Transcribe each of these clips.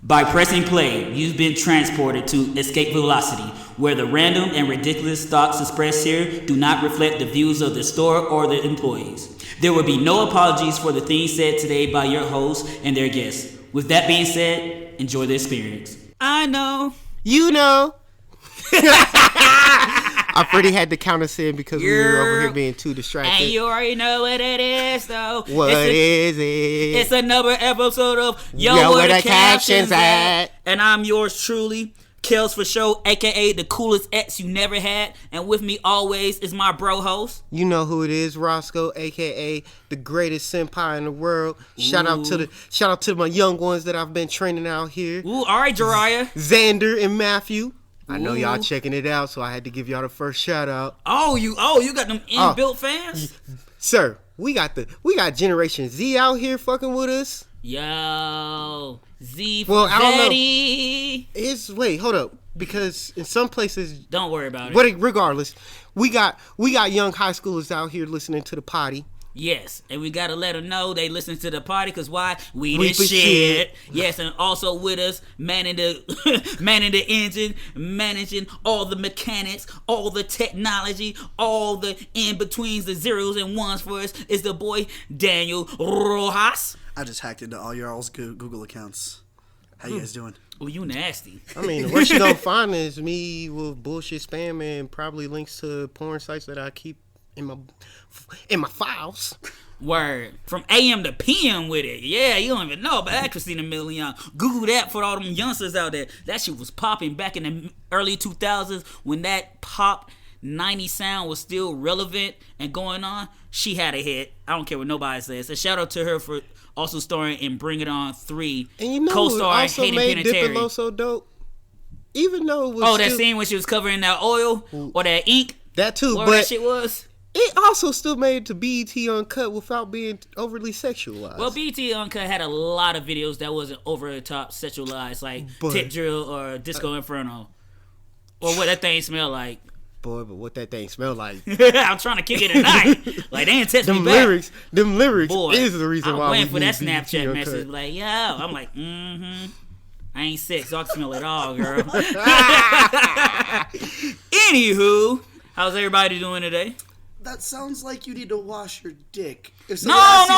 By pressing play, you've been transported to Escape Velocity, where the random and ridiculous thoughts expressed here do not reflect the views of the store or the employees. There will be no apologies for the things said today by your hosts and their guests. With that being said, enjoy the experience. I know. You know. I already had to count us in because we were over here being too distracted. And you already know what it is, though. What is it? It's another episode of Yo, where the captions at? And I'm yours truly, Kels for Show, a.k.a. the coolest ex you never had. And with me always is my bro host. You know who it is, Roscoe, a.k.a. the greatest senpai in the world. Shout out to my young ones that I've been training out here. Ooh, all right, Jariah. Xander and Matthew. I know y'all checking it out, so I had to give y'all the first shout out. Oh, you got them inbuilt fans? Sir, we got Generation Z out here fucking with us. Yo, Z for well, I don't know. Wait, hold up. Because in some places, don't worry about it. But regardless, we got young high schoolers out here listening to the potty. Yes, and we gotta let them know they listen to the party, cause why? We the shit. Yes, and also with us, manning the engine, managing all the mechanics, all the technology, all the in-betweens, the zeros and ones for us, is the boy Daniel Rojas. I just hacked into all y'all's Google accounts. How you guys doing? Oh, you nasty. I mean, the worst you gonna find is me with bullshit spam and probably links to porn sites that I keep in my files. Word. From AM to PM with it. Yeah, you don't even know about that, Christina Milian. Google that for all them youngsters out there. That shit was popping back in the early 2000s when that pop 90 sound was still relevant and going on. She had a hit. I don't care what nobody says. A shout out to her for also starring in Bring It On 3. And you know co-starring also Hayden made Panettiere. Diplo so dope? Even though it was that scene when she was covering that oil or that ink. That too, whatever but that shit was. It also still made it to BET Uncut without being overly sexualized. Well, BET Uncut had a lot of videos that wasn't over the top sexualized, like Tip Drill or Disco Inferno. Or what that thing smell like. Boy, but what that thing smell like. I'm trying to kick it tonight. Like, they ain't test me back. Them lyrics Boy, is the reason why I'm we waiting for that need Snapchat BET message. Uncut. Like, yo. I'm like, I ain't sick, so I can smell it all, girl. Anywho, how's everybody doing today? That sounds like you need to wash your dick. If No. What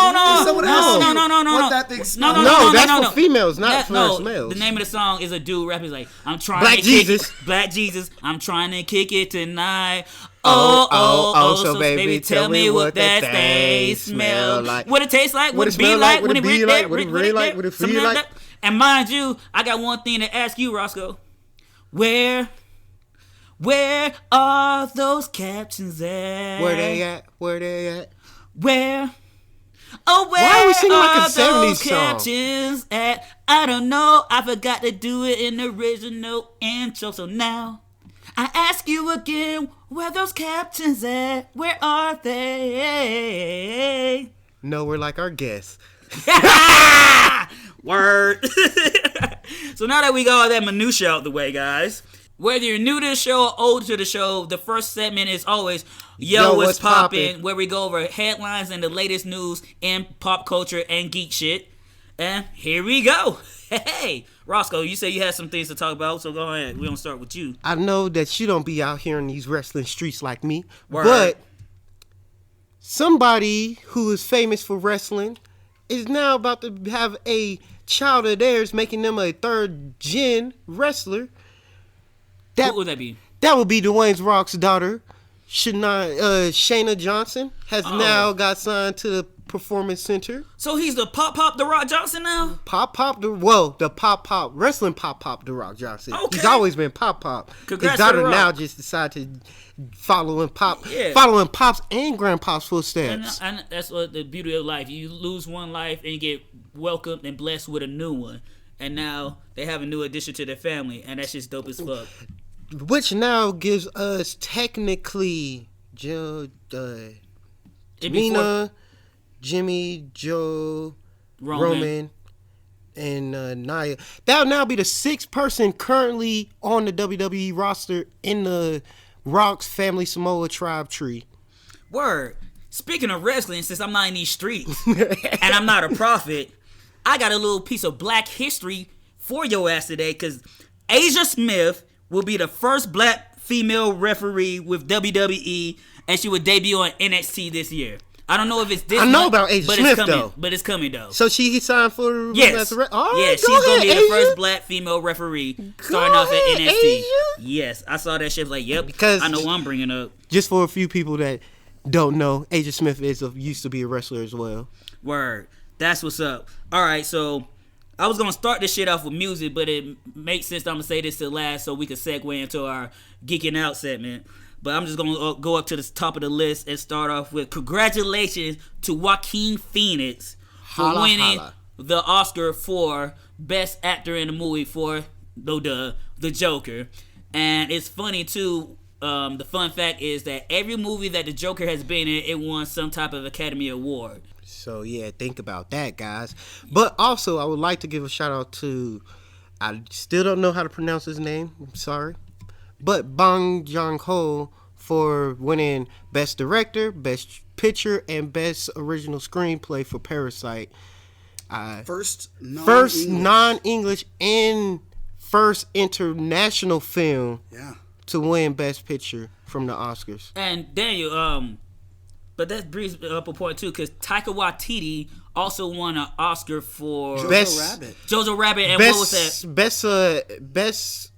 that thing smells No, that's for females, not for males. The name of the song is a dude rapping like, I'm trying Black to Jesus. kick it. Black Jesus, I'm trying to kick it tonight. So baby, tell me what that thing smell like. What it tastes like, what it be like, what it be like, what it really like, what it feel like. And mind you, I got one thing to ask you, Roscoe. Where are those captions at? Where they at? Where Why are we singing like a 70s those song? captions at? I don't know. I forgot to do it in the original intro. So now I ask you again, where those captions at? Where are they? No, we're like our guests. Word. So now that we got all that minutia out the way, guys, whether you're new to the show or old to the show, the first segment is always Yo, what's poppin', where we go over headlines and the latest news in pop culture and geek shit. And here we go. Hey, Roscoe, you said you had some things to talk about, so go ahead. We're going to start with you. I know that you don't be out here in these wrestling streets like me, Word. But somebody who is famous for wrestling is now about to have a child of theirs, making them a third-gen wrestler. What would that be? That would be Dwayne Rock's daughter, Shayna Johnson, has now got signed to the Performance Center. So he's the Pop the Rock Johnson now? The wrestling Pop the Rock Johnson. Okay. He's always been Pop. Congrats His daughter to The now Rock. just decided to following Pops and Grandpa's footsteps. And that's what the beauty of life. You lose one life and you get welcomed and blessed with a new one. And now they have a new addition to their family, and that's just dope as fuck. Which now gives us technically Tamina, Jimmy, Joe, Roman, and Nia. That'll now be the sixth person currently on the WWE roster in the Rock's Family Samoa tribe tree. Word. Speaking of wrestling, since I'm not in these streets and I'm not a prophet, I got a little piece of black history for your ass today, because Asia Smith will be the first black female referee with WWE, and she would debut on NXT this year. I don't know if it's this. I know about Asia Smith though, but it's coming though. So she signed for yes, she's gonna be the first black female referee starting off at NXT. Asia? Yes, I saw that shit. Like, yep, because I know what I'm bringing up. Just for a few people that don't know, Asia Smith used to be a wrestler as well. Word, that's what's up. All right, so I was gonna start this shit off with music, but it makes sense. I'm gonna say this to last so we can segue into our geeking out segment. But I'm just going to go up to the top of the list and start off with congratulations to Joaquin Phoenix for winning the Oscar for Best Actor in a Movie for the Joker. And it's funny, too. The fun fact is that every movie that the Joker has been in, it won some type of Academy Award. So, yeah, think about that, guys. But also, I would like to give a shout-out to, I still don't know how to pronounce his name. I'm sorry. But Bong Joon-ho for winning Best Director, Best Picture, and Best Original Screenplay for Parasite. First non-English and first international film to win Best Picture from the Oscars. And Daniel, but that brings up a point too, because Taika Waititi also won an Oscar for Jojo Rabbit, and what was that? Best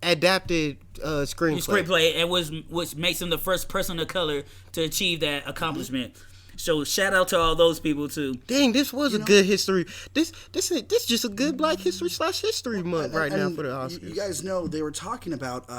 adapted screenplay, and which makes him the first person of color to achieve that accomplishment. So shout out to all those people too. Dang, this was a good history. This just a good Black History / History Month right now for the Oscars. You guys know they were talking about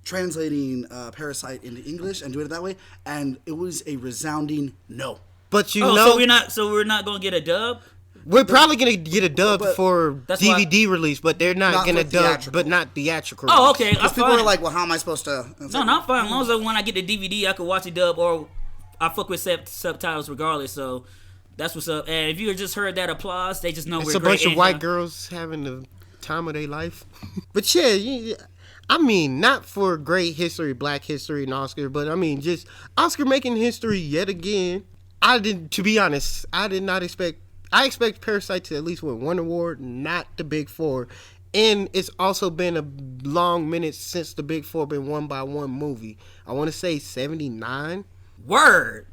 translating Parasite into English and doing it that way, and it was a resounding no. But so we're not gonna get a dub. We're probably gonna get a dub for DVD release, but they're not gonna dub, but not theatrical. Oh, okay. Because people are like, "Well, how am I supposed to?" No, I'm fine. As long as when I get the DVD, I can watch it dub, or I fuck with subtitles regardless. So that's what's up. And if you just heard that applause, they just know it's a bunch of white girls having the time of their life. But yeah, I mean, not for great history, Black history, and Oscar, but I mean, just Oscar making history yet again. To be honest, I did not expect. I expect Parasite to at least win one award, not the Big Four. And it's also been a long minute since the Big Four been won by one movie. I want to say 79. Word.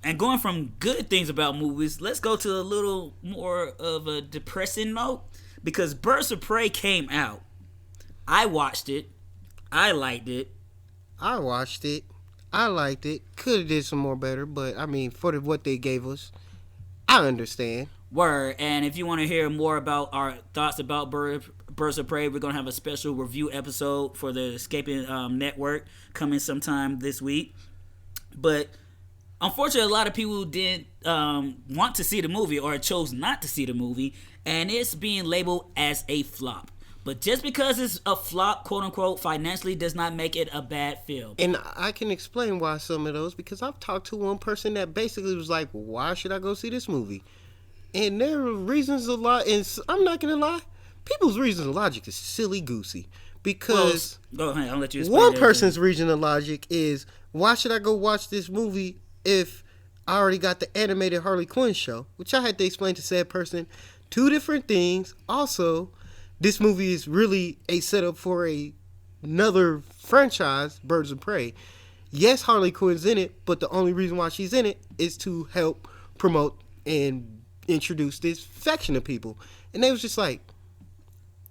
And going from good things about movies, let's go to a little more of a depressing note. Because Birds of Prey came out. I watched it. I liked it. I watched it. I liked it. Could have did some more better, but I mean, for what they gave us, I understand. Word. And if you want to hear more about our thoughts about Birds of Prey, we're going to have a special review episode for the Escaping Network coming sometime this week. But unfortunately, a lot of people didn't want to see the movie or chose not to see the movie, and it's being labeled as a flop. But just because it's a flop, quote unquote, financially does not make it a bad film. And I can explain why some of those, because I've talked to one person that basically was like, why should I go see this movie? And there are reasons a lot, and I'm not going to lie, people's reasons of logic is silly goosey. Because go ahead, I'll let you explain. One person's reason of logic is, why should I go watch this movie if I already got the animated Harley Quinn show? Which I had to explain to said person. Two different things. Also, this movie is really a setup for another franchise, Birds of Prey. Yes, Harley Quinn's in it, but the only reason why she's in it is to help promote and introduce this faction of people. And they was just like,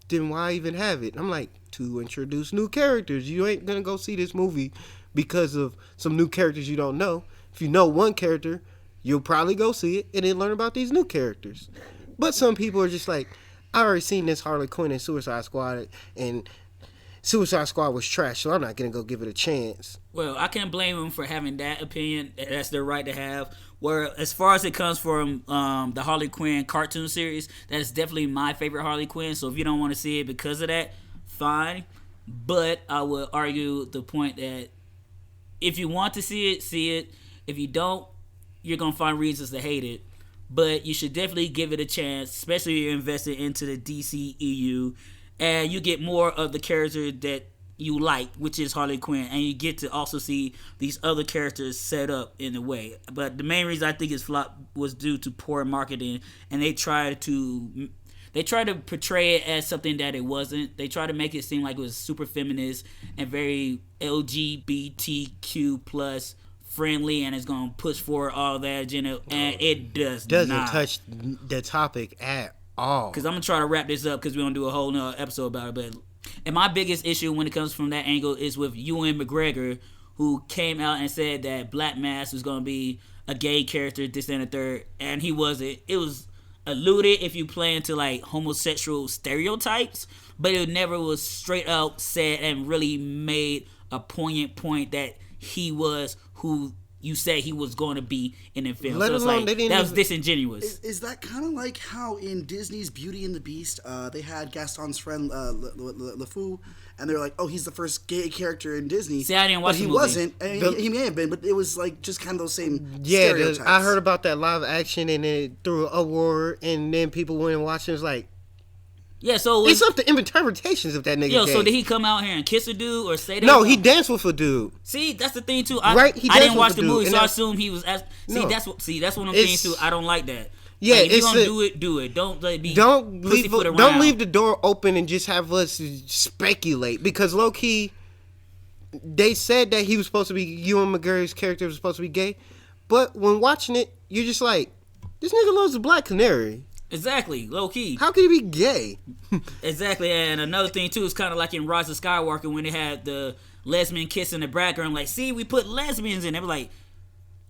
then why even have it? I'm like, to introduce new characters. You ain't gonna go see this movie because of some new characters you don't know. If you know one character, you'll probably go see it and then learn about these new characters. But some people are just like, I already seen this Harley Quinn in Suicide Squad, and Suicide Squad was trash, so I'm not going to go give it a chance. Well, I can't blame them for having that opinion. That's their right to have. Where, as far as it comes from the Harley Quinn cartoon series, that is definitely my favorite Harley Quinn. So if you don't want to see it because of that, fine. But I would argue the point that if you want to see it, see it. If you don't, you're going to find reasons to hate it. But you should definitely give it a chance, especially if you're invested into the DCEU. And you get more of the character that you like, which is Harley Quinn. And you get to also see these other characters set up in a way. But the main reason I think it's flop was due to poor marketing. And they tried to They try to portray it as something that it wasn't. They try to make it seem like it was super feminist and very LGBTQ plus friendly, and it's gonna push forward all that agenda, and it doesn't touch the topic at all. Because I'm gonna try to wrap this up because we're gonna do a whole nother episode about it. And my biggest issue when it comes from that angle is with Ewan McGregor, who came out and said that Black Mass was gonna be a gay character, this and the third, and he wasn't. It was alluded if you play into like homosexual stereotypes, but it never was straight out said and really made a poignant point that he was who you said he was going to be in the film. So it's like that was disingenuous. Is that kind of like how in Disney's Beauty and the Beast, they had Gaston's friend LeFou, and they were like, "Oh, he's the first gay character in Disney." See, I didn't watch but the he movie. wasn't. I mean, he may have been, but it was like just kind of those same stereotypes. I heard about that live action, and it threw an award, and then people went and watched it. It was like, yeah, so it's up to interpretations of that nigga. Yo, gay. so did he come out here and kiss a dude or say that? No, he danced with a dude. See, that's the thing too. Right? I didn't watch the dude, movie, so I that's- assume he was. No. That's what I'm saying too. I don't like that. Yeah, like, if it's you're gonna do it. Don't like, be don't pussyfoot around. don't leave the door open and just have us speculate, because low key, they said that he was supposed to be, Ewan McGregor's character was supposed to be gay, but when watching it, you're just like, this nigga loves the Black Canary. Exactly, low key. How could he be gay? Exactly, and another thing too is kind of like in Rise of Skywalker when they had the lesbian kiss in the background. Like, see, we put lesbians in. They were like,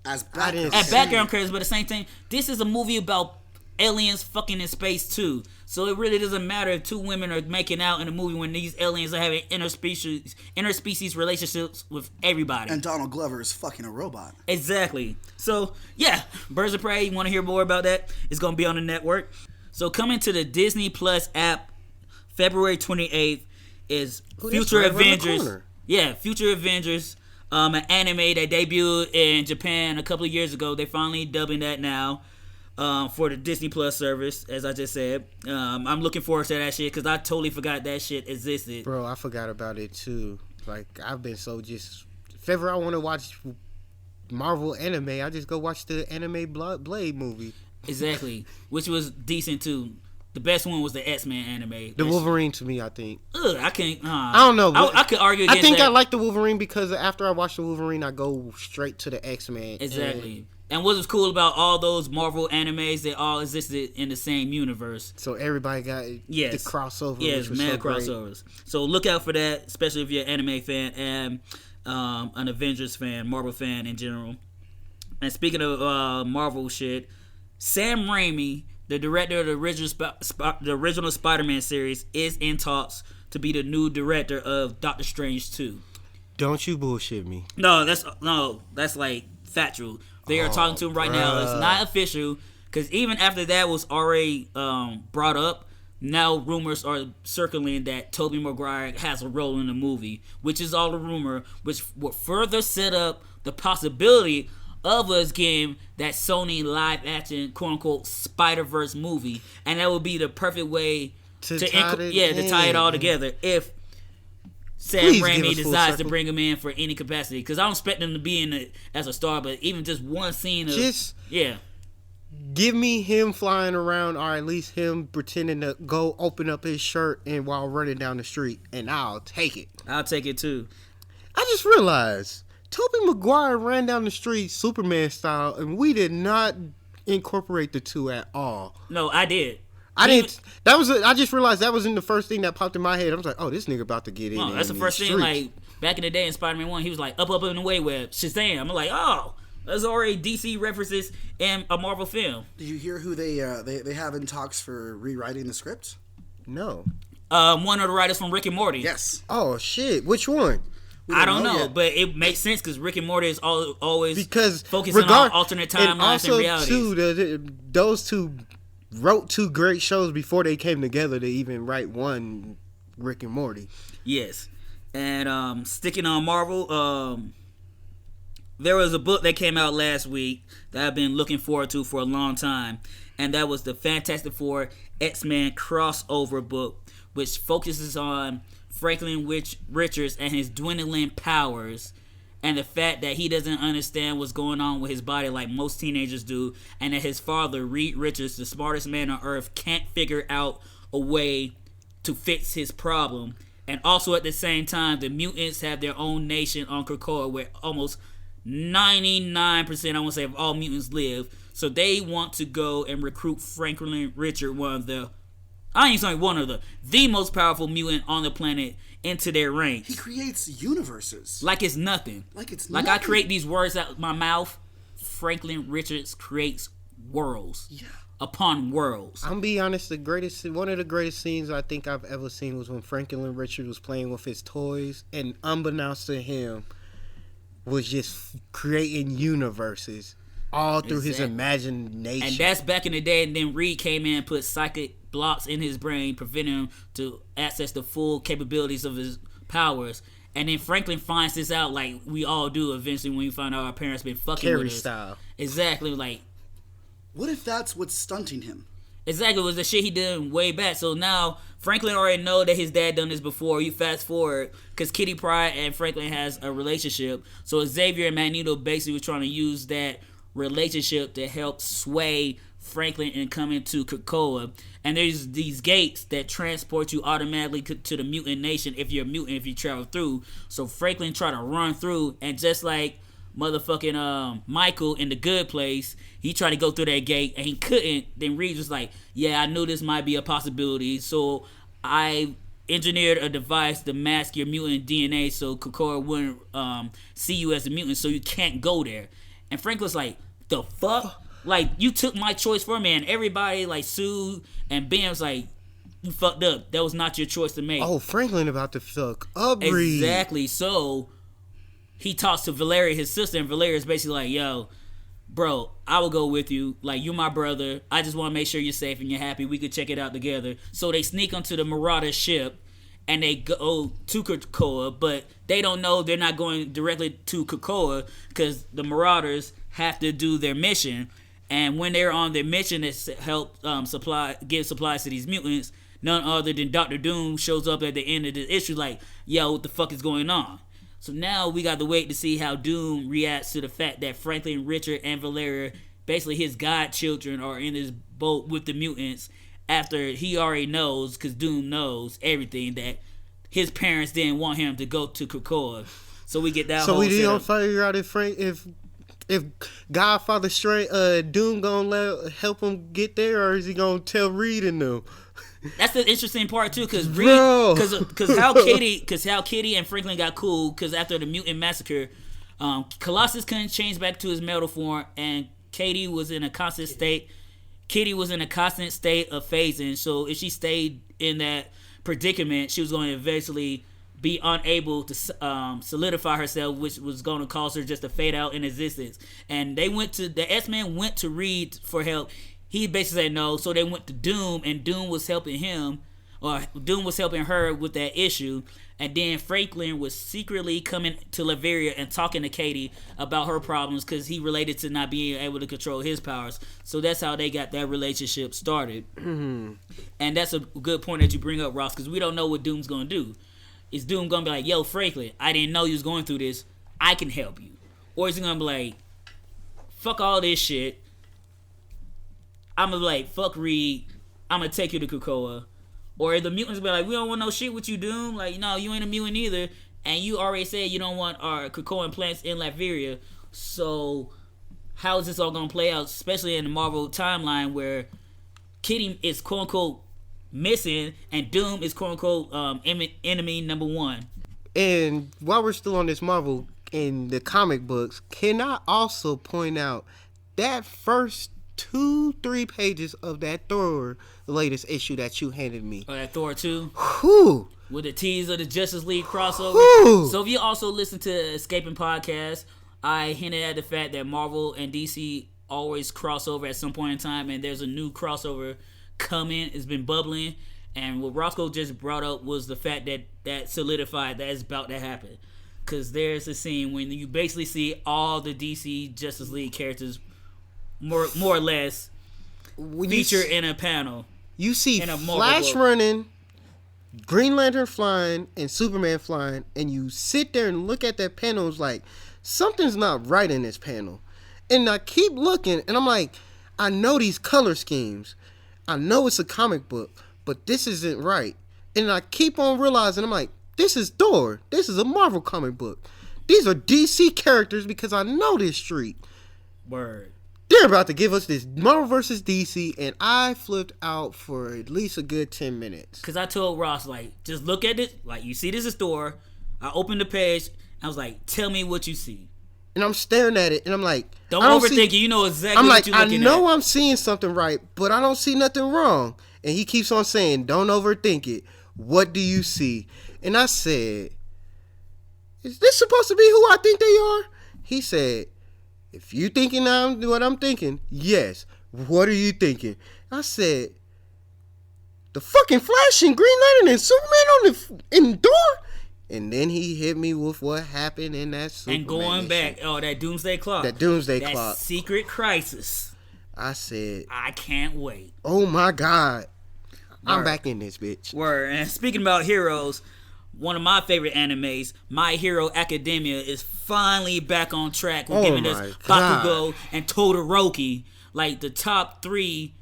as background characters, but the same thing. This is a movie about aliens fucking in space too. So it really doesn't matter if two women are making out in a movie when these aliens are having interspecies relationships with everybody. And Donald Glover is fucking a robot. Exactly. So yeah, Birds of Prey. You want to hear more about that? It's gonna be on the network. So coming to the Disney Plus app, February 28th is Future right Avengers. Yeah, Future Avengers. An anime that debuted in Japan a couple of years ago. They finally dubbing that now for the Disney Plus service, as I just said. I'm looking forward to that shit because I totally forgot that shit existed. Bro, I forgot about it too. Like, I've been so just... If ever I want to watch Marvel anime, I just go watch the anime Blade movie. Exactly. Which was decent too. The best one was the X-Men anime. The Wolverine to me, I think. I can't... I don't know. I could argue against I think that. I like the Wolverine because after I watch the Wolverine, I go straight to the X-Men. Exactly. And what was cool about all those Marvel animes, they all existed in the same universe. So everybody got the crossover. Yes, which was mad so crossovers. So look out for that, especially if you're an anime fan and an Avengers fan, Marvel fan in general. And speaking of Marvel shit, Sam Raimi, the director of the original Spider-Man series, is in talks to be the new director of Doctor Strange 2. Don't you bullshit me. No, that's like factual. They are talking to him right now. It's not official because even after that was already brought up, now rumors are circling that Tobey Maguire has a role in the movie, which is all a rumor, which will further set up the possibility of us getting that Sony live action quote unquote Spider-Verse movie, and that would be the perfect way to tie it all together if Sam Raimi decides to bring him in for any capacity, because I don't expect him to be in it as a star, but even just one scene of give me him flying around, or at least him pretending to go open up his shirt and while running down the street, and I'll take it. I'll take it too. I just realized Tobey Maguire ran down the street Superman style, and we did not incorporate the two at all. No, I did. I just realized that wasn't the first thing that popped in my head. I was like, oh, this nigga about to get in. That's the first thing. Like back in the day in Spider-Man 1, he was like up in the way with Shazam. I'm like, oh, there's already DC references in a Marvel film. Did you hear who they have in talks for rewriting the script? No. One of the writers from Rick and Morty. Yes. Oh shit, which one? I don't know, but it makes sense because Rick and Morty is always focusing on alternate timelines and realities. Too, those two wrote two great shows before they came together to even write one, Rick and Morty. Yes. And sticking on Marvel, there was a book that came out last week that I've been looking forward to for a long time, and that was the Fantastic Four X-Men crossover book, which focuses on Franklin Richards and his dwindling powers, and the fact that he doesn't understand what's going on with his body like most teenagers do, and that his father, Reed Richards, the smartest man on earth, can't figure out a way to fix his problem. And also at the same time, the mutants have their own nation on Krakoa where almost 99%, I want to say, of all mutants live. So they want to go and recruit Franklin Richard, the most powerful mutant on the planet, into their ranks. He creates universes. Like it's nothing. Like I create these words out of my mouth. Franklin Richards creates worlds. Yeah. Upon worlds. I'm gonna be honest, one of the greatest scenes I think I've ever seen was when Franklin Richards was playing with his toys, and unbeknownst to him, was just creating universes all through his imagination. And that's back in the day, and then Reed came in and put psychic blocks in his brain, preventing him to access the full capabilities of his powers. And then Franklin finds this out, like we all do eventually when we find out our parents been fucking Carrie with us. style. Exactly, like. What if that's what's stunting him? Exactly, it was the shit he did way back. So now Franklin already know that his dad done this before. You fast forward, because Kitty Pryde and Franklin has a relationship. So Xavier and Magneto basically was trying to use that relationship to help sway Franklin and come into Krakoa. And there's these gates that transport you automatically to the mutant nation if you're a mutant, if you travel through. So Franklin tried to run through, and just like motherfucking Michael in The Good Place, he tried to go through that gate and he couldn't. Then Reed was like, yeah, I knew this might be a possibility, so I engineered a device to mask your mutant DNA so Krakoa wouldn't see you as a mutant, so you can't go there. And Franklin's like, the fuck? Like, you took my choice for me. And everybody like Sue and Ben's like, you fucked up. That was not your choice to make. Oh, Franklin about to fuck up Reed. Exactly. So he talks to Valeria, his sister, and Valeria's basically like, yo, bro, I will go with you. Like, you're my brother. I just want to make sure you're safe and you're happy. We could check it out together. So they sneak onto the Marauder ship and they go to Krakoa, but they don't know they're not going directly to Krakoa because the Marauders have to do their mission. And when they're on their mission to help give supplies to these mutants, none other than Dr. Doom shows up at the end of the issue like, yo, what the fuck is going on? So now we got to wait to see how Doom reacts to the fact that Franklin, Richard, and Valeria, basically his godchildren, are in this boat with the mutants after he already knows, because Doom knows everything, that his parents didn't want him to go to Krakoa. So we get that whole we don't figure out if Godfather Doom gonna help him get there, or is he gonna tell Reed and them? That's the interesting part too, because how Kitty and Franklin got cool, because after the mutant massacre, Colossus couldn't change back to his metal form, and Kitty was in a constant state of phasing. So if she stayed in that predicament, she was going to eventually be unable to solidify herself, which was going to cause her just to fade out in existence. And the X-Men went to Reed for help. He basically said no, so they went to Doom, and Doom was helping him, or Doom was helping her with that issue. And then Franklin was secretly coming to Latveria and talking to Katie about her problems, because he related to not being able to control his powers. So that's how they got that relationship started. Mm-hmm. And that's a good point that you bring up, Ross, because we don't know what Doom's going to do. Is Doom going to be like, yo, Franklin, I didn't know you was going through this. I can help you. Or is he going to be like, fuck all this shit. I'm going to be like, fuck Reed. I'm going to take you to Krakoa. Or the mutants be like, we don't want no shit with you, Doom. Like, no, you ain't a mutant either. And you already said you don't want our Krakoan plants in Latveria. So how is this all going to play out, especially in the Marvel timeline where Kitty is quote-unquote missing and Doom is quote-unquote enemy number one. And while we're still on this Marvel, in the comic books, can I also point out that first 2-3 pages of that Thor, the latest issue that you handed me. Oh, that Thor 2? Whew. With the tease of the Justice League crossover. Whew. So if you also listen to Escaping Podcast, I hinted at the fact that Marvel and DC always cross over at some point in time, and there's a new crossover coming. It's been bubbling. And what Roscoe just brought up was the fact that solidified that it's about to happen. Because there's a scene when you basically see all the DC Justice League characters more or less featured in a panel. You see Flash running, Green Lantern flying, and Superman flying, and you sit there and look at that panel. It's like, something's not right in this panel. And I keep looking, and I'm like, I know these color schemes. I know it's a comic book, but this isn't right. And I keep on realizing, I'm like, this is Thor. This is a Marvel comic book. These are DC characters because I know this street. Word. They're about to give us this Marvel versus DC, and I flipped out for at least a good 10 minutes. Because I told Ross, like, just look at it. Like, you see this is Thor. I opened the page. I was like, tell me what you see. And I'm staring at it, and I'm like, don't overthink it. You know exactly I'm what like, you're looking at. I know I'm seeing something right, but I don't see nothing wrong. And he keeps on saying, don't overthink it. What do you see? And I said, is this supposed to be who I think they are? He said, if you thinking I'm what I'm thinking, yes. What are you thinking? I said, the fucking Flash and Green Lantern and Superman in Thor? And then he hit me with what happened in that Superman. And going back, that Doomsday Clock. That Secret Crisis. I said, I can't wait. Oh my God. I'm back in this bitch. Word. And speaking about heroes, one of my favorite animes, My Hero Academia, is finally back on track with giving us Bakugo and Todoroki, like the top three,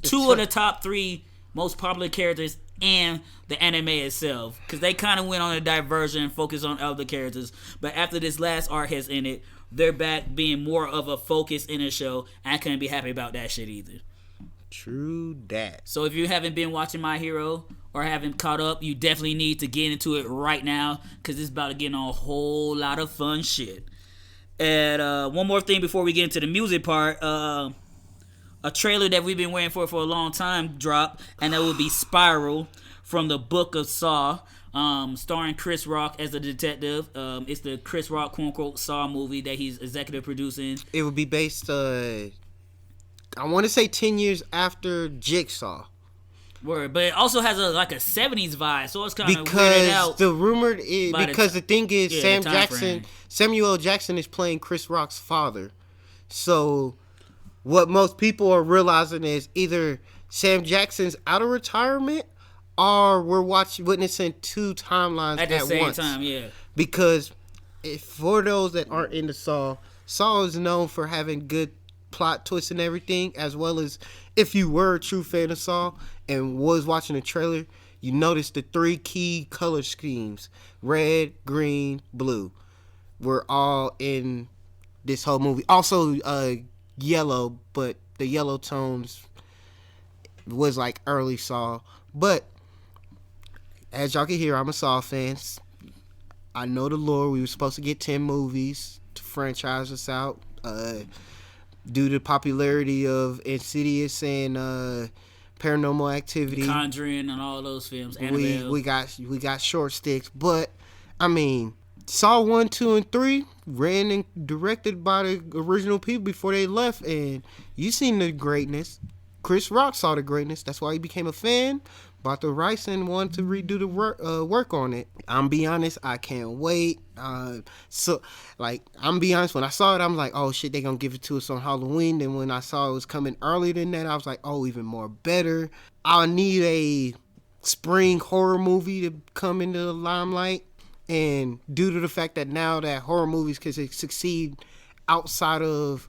two of the top three most popular characters in the anime itself, because they kind of went on a diversion and focused on other characters. But after this last arc has ended, they're back being more of a focus in the show, and I couldn't be happy about that shit either. True that. So if you haven't been watching My Hero or haven't caught up, you definitely need to get into it right now, because it's about to get on a whole lot of fun shit. And one more thing before we get into the music part, a trailer that we've been waiting for a long time dropped, and that would be Spiral from the Book of Saw, starring Chris Rock as a detective. It's the Chris Rock quote-unquote Saw movie that he's executive producing. It would be based, I want to say 10 years after Jigsaw. Word, but it also has a 70s vibe, so it's kind of weirded out. Because the thing is, Samuel L. Jackson is playing Chris Rock's father. So what most people are realizing is either Sam Jackson's out of retirement, or we're witnessing two timelines at the same once. time. Yeah, because for those that aren't into Saw is known for having good plot twists and everything, as well as, if you were a true fan of Saw and was watching the trailer, you noticed the three key color schemes, red, green, blue, were all in this whole movie. Also yellow, but the yellow tones was like early Saw. But as y'all can hear, I'm a Saw fan. I know the lore. We were supposed to get 10 movies to franchise us out. Due to the popularity of Insidious and Paranormal Activity, The Conjuring, and all those films. We got short sticks, but I mean, Saw 1, 2, and 3 ran and directed by the original people before they left, and you seen the greatness. Chris Rock saw the greatness. That's why he became a fan, bought the rights, and wanted to redo the work on it. I'm be honest, I can't wait. I'm be honest, when I saw it, I'm like, oh shit, they gonna give it to us on Halloween. Then when I saw it was coming earlier than that, I was like, oh, even more better. I need a spring horror movie to come into the limelight. And due to the fact that now that horror movies can succeed outside of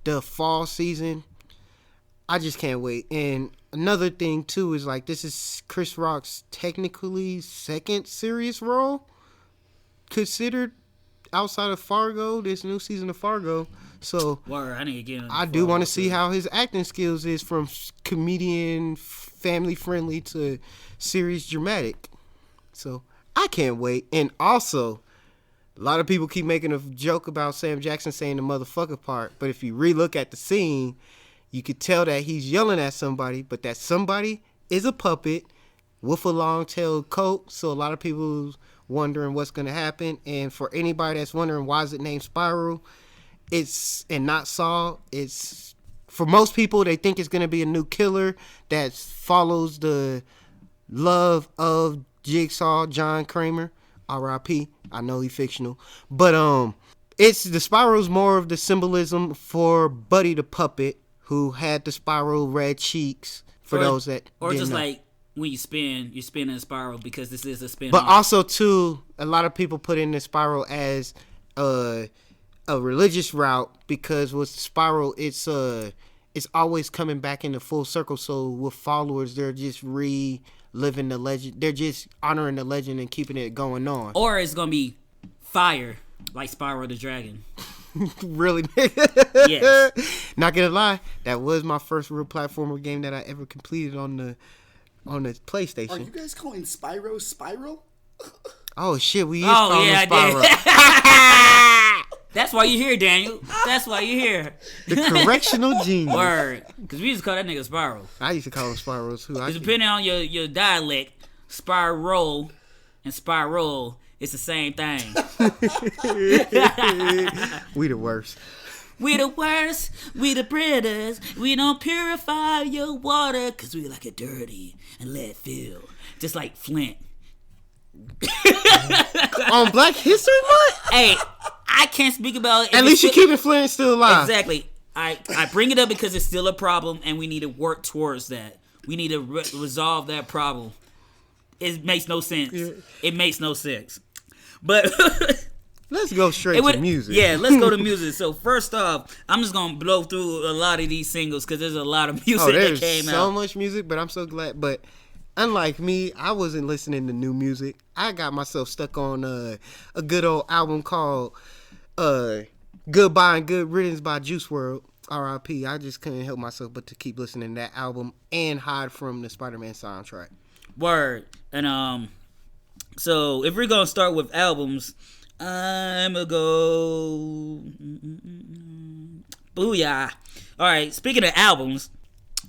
the fall season, I just can't wait. And another thing too is, like, this is Chris Rock's technically second serious role considered outside of Fargo, this new season of Fargo. So I do want to see how his acting skills is from comedian family friendly to serious dramatic. So I can't wait. And also, a lot of people keep making a joke about Sam Jackson saying the motherfucker part, but if you relook at the scene, you could tell that he's yelling at somebody, but that somebody is a puppet with a long-tailed coat. So a lot of people wondering what's going to happen. And for anybody that's wondering why is it named Spiral, and not Saw, it's, for most people, they think it's going to be a new killer that follows the love of Jigsaw, John Kramer, R.I.P. I know he's fictional. But it's the Spiral's more of the symbolism for Buddy the puppet, who had the spiral red cheeks, for those that or just know. Like when you spin in a spiral, because this is a spin. But also too, a lot of people put in the spiral as a religious route, because with spiral, it's it's always coming back into full circle. So with followers, they're just reliving the legend. They're just honoring the legend and keeping it going on. Or it's gonna be fire like Spyro the Dragon. Really? Yes. Not gonna lie, that was my first real platformer game that I ever completed on the PlayStation. Are you guys calling Spyro Spiral? Oh shit, we is calling him Spyro. That's why you're here, Daniel. That's why you're here. The correctional genius. Word. Because we used to call that nigga Spyro. I used to call him Spyro too. It's depending on your dialect, Spyro and Spiral, it's the same thing. We the worst. We the worst. We the predators. We don't purify your water because we like it dirty and let it fill. Just like Flint. On Black History Month? Hey, I can't speak about it. At least you're keeping Flint still alive. Exactly. I bring it up because it's still a problem and we need to work towards that. We need to resolve that problem. It makes no sense. Yeah. It makes no sense. But let's go straight to music. Yeah, let's go to music. So first off, I'm just gonna blow through a lot of these singles because there's a lot of music that came out. So much music, but I'm so glad. But unlike me, I wasn't listening to new music. I got myself stuck on a good old album called Goodbye and Good Riddance by Juice WRLD. R.I.P. I just couldn't help myself but to keep listening to that album and hide from the Spider-Man soundtrack. Word. And so if we're gonna start with albums, I'm gonna go Booyah. Alright, speaking of albums,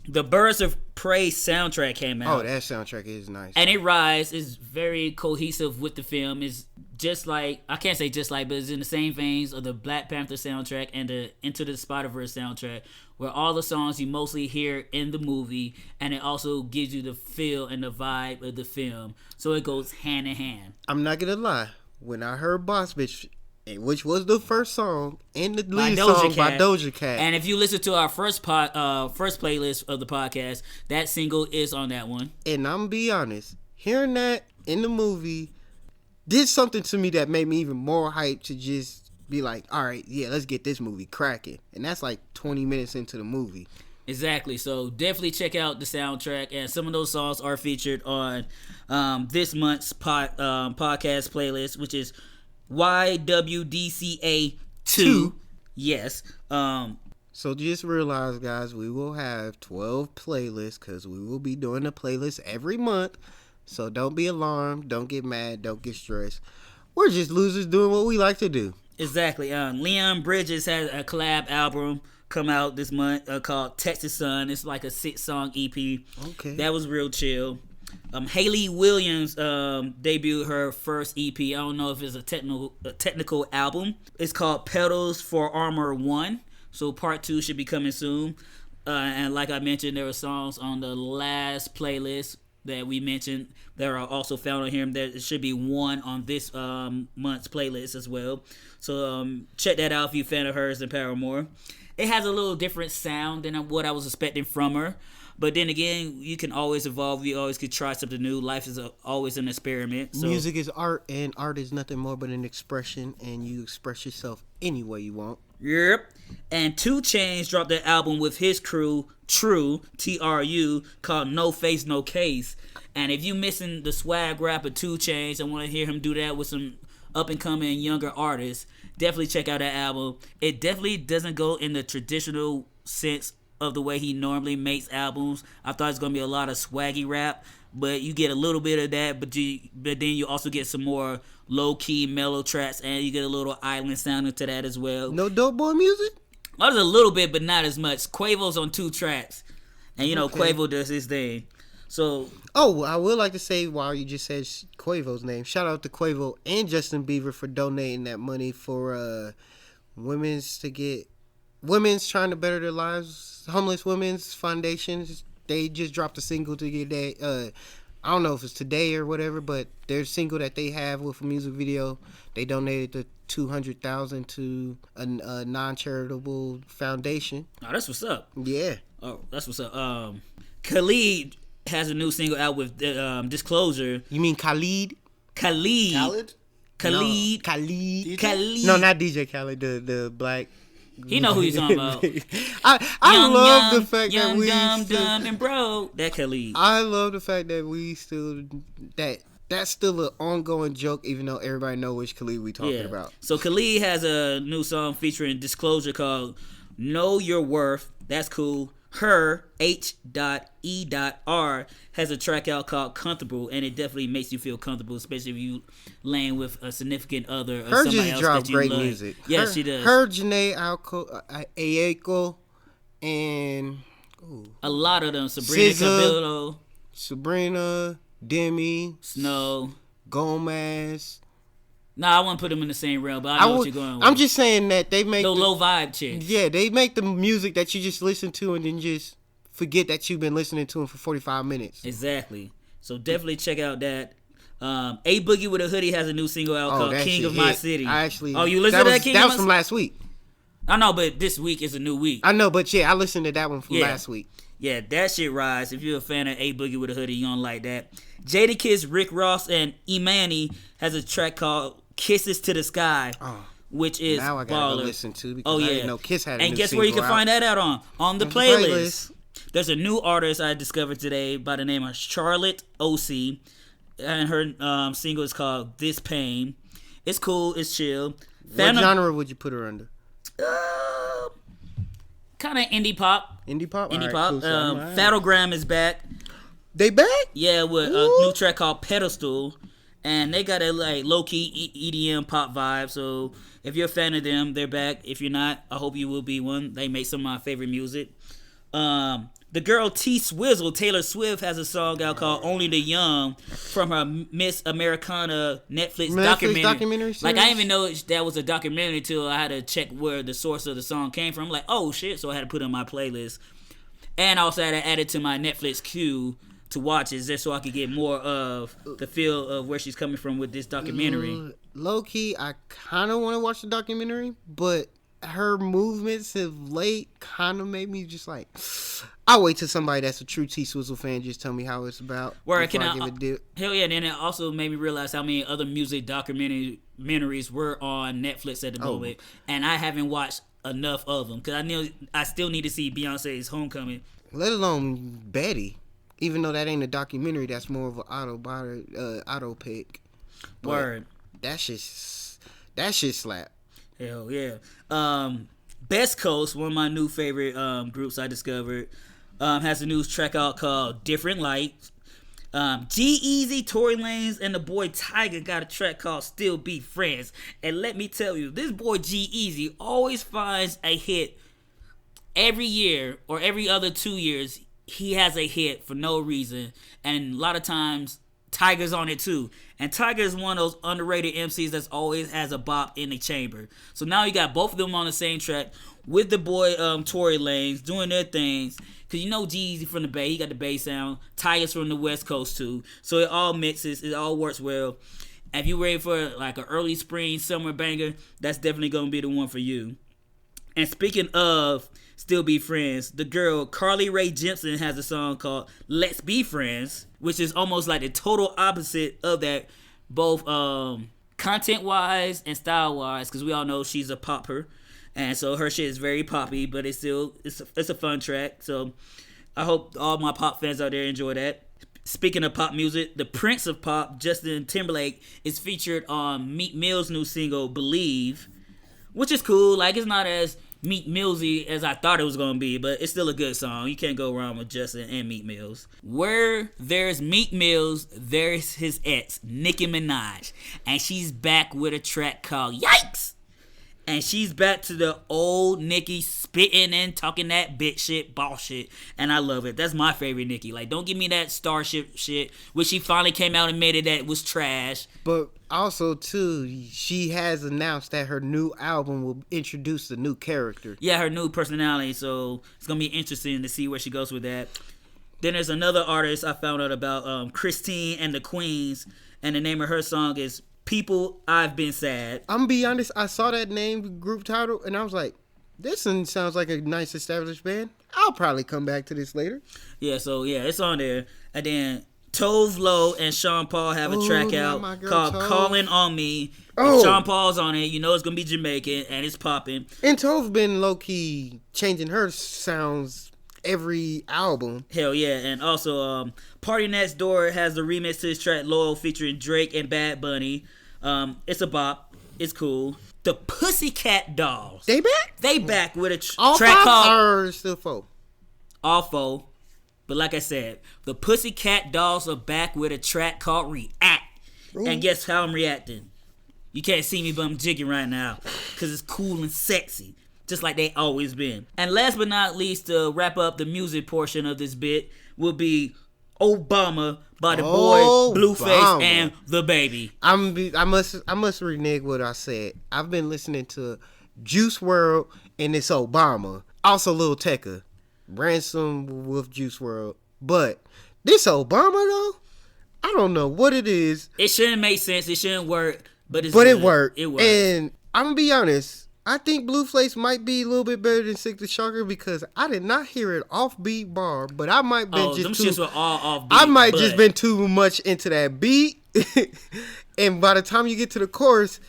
the Birds of Prey soundtrack came out. Oh, that soundtrack is nice. And It Rise is very cohesive with the film. It's just like, I can't say just like, but it's in the same veins of the Black Panther soundtrack and the Into the Spider-Verse soundtrack, where all the songs you mostly hear in the movie, and it also gives you the feel and the vibe of the film. So it goes hand in hand. I'm not gonna lie. When I heard Boss Bitch, which was the first song and the lead song by Doja Cat, and if you listen to our first playlist of the podcast, that single is on that one. And I'm gonna be honest, hearing that in the movie did something to me that made me even more hyped to just be like, all right, yeah, let's get this movie cracking. And that's like 20 minutes into the movie. Exactly. So definitely check out the soundtrack, and some of those songs are featured on this month's podcast playlist, which is YWDCA 2. Yes. So just realize, guys, we will have 12 playlists because we will be doing a playlist every month. So don't be alarmed. Don't get mad. Don't get stressed. We're just losers doing what we like to do. Exactly. Leon Bridges has a collab album come out this month called Texas Sun. It's like a 6-song EP. Okay. That was real chill. Hayley Williams debuted her first EP. I don't know if it's a technical album. It's called Petals for Armor 1. So part 2 should be coming soon. And like I mentioned, there were songs on the last playlist that we mentioned that are also found on here. There should be one on this month's playlist as well. So check that out if you're a fan of hers and Paramore. It has a little different sound than what I was expecting from her. But then again, you can always evolve. You always could try something new. Life is always an experiment. So. Music is art, and art is nothing more but an expression, and you express yourself any way you want. Yep. And 2 Chainz dropped their album with his crew, True, TRU, called No Face, No Case. And if you missing the swag rap of 2 Chainz and want to hear him do that with some up-and-coming younger artists, definitely check out that album. It definitely doesn't go in the traditional sense of the way he normally makes albums. I thought it's going to be a lot of swaggy rap, but you get a little bit of that, but then you also get some more low-key mellow tracks, and you get a little island sound into that as well. No Dope Boy music? Oh, there's a little bit, but not as much. Quavo's on 2 tracks, and Quavo does his thing. So, I would like to say, while you just said Quavo's name, shout out to Quavo and Justin Bieber for donating that money for women's trying to better their lives, homeless women's foundations. They just dropped a single to get that. I don't know if it's today or whatever, but their single that they have with a music video, they donated the $200,000 to a non-charitable foundation. Oh, that's what's up. Yeah. Oh, that's what's up. Khalid has a new single out with Disclosure. You mean Khalid? Khalid. Khaled? Khalid. No, Khalid. Khalid. No, not DJ Khaled. The black He know who he's talking about. I love the fact that we dumb and bro. That Khalid. I love the fact that we still that's still an ongoing joke, even though everybody know which Khalid we talking about. So Khalid has a new song featuring Disclosure called "Know Your Worth." That's cool. Her H.E.R. has a track out called "Comfortable," and it definitely makes you feel comfortable, especially if you laying with a significant other or Her somebody just else dropped that you great love. music. Yeah, she does. Her Janae Aiko, and a lot of them. Sabrina Cabello, Sabrina, Demi, Snow, Gomez. Nah, I wouldn't put them in the same realm, but I know what you're going with. I'm just saying that they make low vibe chicks. Yeah, they make the music that you just listen to and then just forget that you've been listening to them for 45 minutes. Exactly. So definitely check out that. A Boogie with a Hoodie has a new single out called "King of My City." I actually. Oh, you listened to that? That was from last week. I know, but this week is a new week. I know, but yeah, I listened to that one from last week. Yeah, that shit rides. If you're a fan of A Boogie with a Hoodie, you gonna like that. Jadakiss, Rick Ross, and Imani has a track called "Kisses to the Sky," which is now I gotta baller. go listen to because I didn't know Kiss had a and new guess where you can find that out on the playlist. There's a new artist I discovered today by the name of Charlotte O.C. and her single is called "This Pain." It's cool. It's chill. What genre would you put her under? Kind of indie pop. Indie pop. Indie pop. Cool, Fattlegram is back. They back? Yeah, with a new track called "Pedestal," and they got a like low key EDM pop vibe. So if you're a fan of them, they're back. If you're not, I hope you will be one. They make some of my favorite music. The girl T Swizzle, Taylor Swift, has a song out called "Only the Young" from her Miss Americana Netflix documentary series? Like I didn't even know that was a documentary till I had to check where the source of the song came from. I'm like, oh shit! So I had to put it on my playlist, and I also had to add it to my Netflix queue to watch it just so I could get more of the feel of where she's coming from with this documentary. Low key, I kind of want to watch the documentary, but her movements of late kind of made me just like, I'll wait till somebody that's a true T Swizzle fan just tell me how it's about. Where can I give it a dip. Hell yeah! And then it also made me realize how many other music documentaries were on Netflix at the moment, and I haven't watched enough of them because I still need to see Beyonce's Homecoming. Let alone Betty, even though that ain't a documentary, that's more of an auto pick. Word. That shit slap. Hell yeah. Best Coast, one of my new favorite groups I discovered, has a new track out called "Different Light." G-Eazy, Tory Lanez, and the boy Tyga got a track called "Still Be Friends." And let me tell you, this boy G-Eazy always finds a hit every year or every other 2 years. He has a hit for no reason, and a lot of times Tyga's on it too. And Tyga is one of those underrated MCs that's always has a bop in the chamber. So now you got both of them on the same track with the boy Tory Lanez doing their things. Cause you know G-Eazy from the Bay, he got the Bay sound. Tyga's from the West Coast too. So it all mixes, it all works well. If you ready for like an early spring summer banger, that's definitely gonna be the one for you. And speaking of Still Be Friends, the girl Carly Rae Jepsen has a song called "Let's Be Friends," which is almost like the total opposite of that, both content-wise and style-wise, because we all know she's a popper, and so her shit is very poppy, but it's a fun track. So I hope all my pop fans out there enjoy that. Speaking of pop music, the Prince of Pop, Justin Timberlake, is featured on Meek Mill's new single "Believe," which is cool. Like, it's not as Meek Millsy as I thought it was gonna be, but it's still a good song. You can't go wrong with Justin and Meek Mills. Where there's Meek Mills, there's his ex, Nicki Minaj, and she's back with a track called "Yikes." And she's back to the old Nicki spitting and talking that bitch shit, boss shit. And I love it. That's my favorite Nicki. Like, don't give me that Starship shit, which she finally came out and admitted that was trash. But also, too, she has announced that her new album will introduce a new character. Yeah, her new personality. So it's going to be interesting to see where she goes with that. Then there's another artist I found out about, Christine and the Queens. And the name of her song is "People I've Been Sad." I'm gonna be honest, I saw that name, group title, and I was like, this one sounds like a nice established band. I'll probably come back to this later. Yeah, so yeah, it's on there. And then Tove Lo and Sean Paul have a track out called Tove. "Calling on Me." Oh. Sean Paul's on it. You know it's gonna be Jamaican and it's popping. And Tove been low key changing her sounds every album. Hell yeah! And also, Party Next Door has the remix to his track "Loyal" featuring Drake and Bad Bunny. It's a bop. It's cool. The Pussycat Dolls. They back? They back with a All track five called are still four. All Four. But like I said, the Pussycat Dolls are back with a track called React. Ooh. And guess how I'm reacting? You can't see me, but I'm jigging right now. Because it's cool and sexy. Just like they always been. And last but not least, to wrap up the music portion of this bit, will be Obama by the boy Blueface and the Baby. I must renege what I said. I've been listening to Juice WRLD and this Obama. Also Lil Tecca. Ransom with Juice WRLD. But this Obama though, I don't know what it is. It shouldn't make sense. It shouldn't work. But it worked. It worked. And I'm gonna be honest. I think Blueface might be a little bit better than Sick the Shocker because I did not hear it offbeat bar, but I might been them shits were all offbeat. I might just been too much into that beat, and by the time you get to the chorus,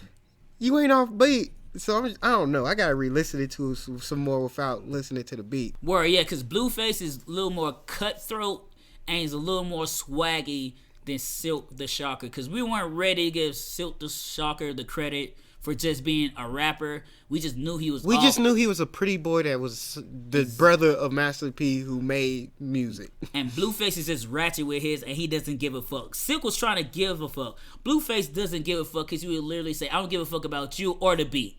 you ain't offbeat. So I don't know. I gotta re-listen it to some more without listening to the beat. Word, yeah, because Blueface is a little more cutthroat and he's a little more swaggy than Silk the Shocker. Because we weren't ready to give Silk the Shocker the credit for just being a rapper. We just knew he was. We just knew he was a pretty boy that was the brother of Master P who made music. And Blueface is just ratchet with his, and he doesn't give a fuck. Silk was trying to give a fuck. Blueface doesn't give a fuck because he would literally say, "I don't give a fuck about you or the beat,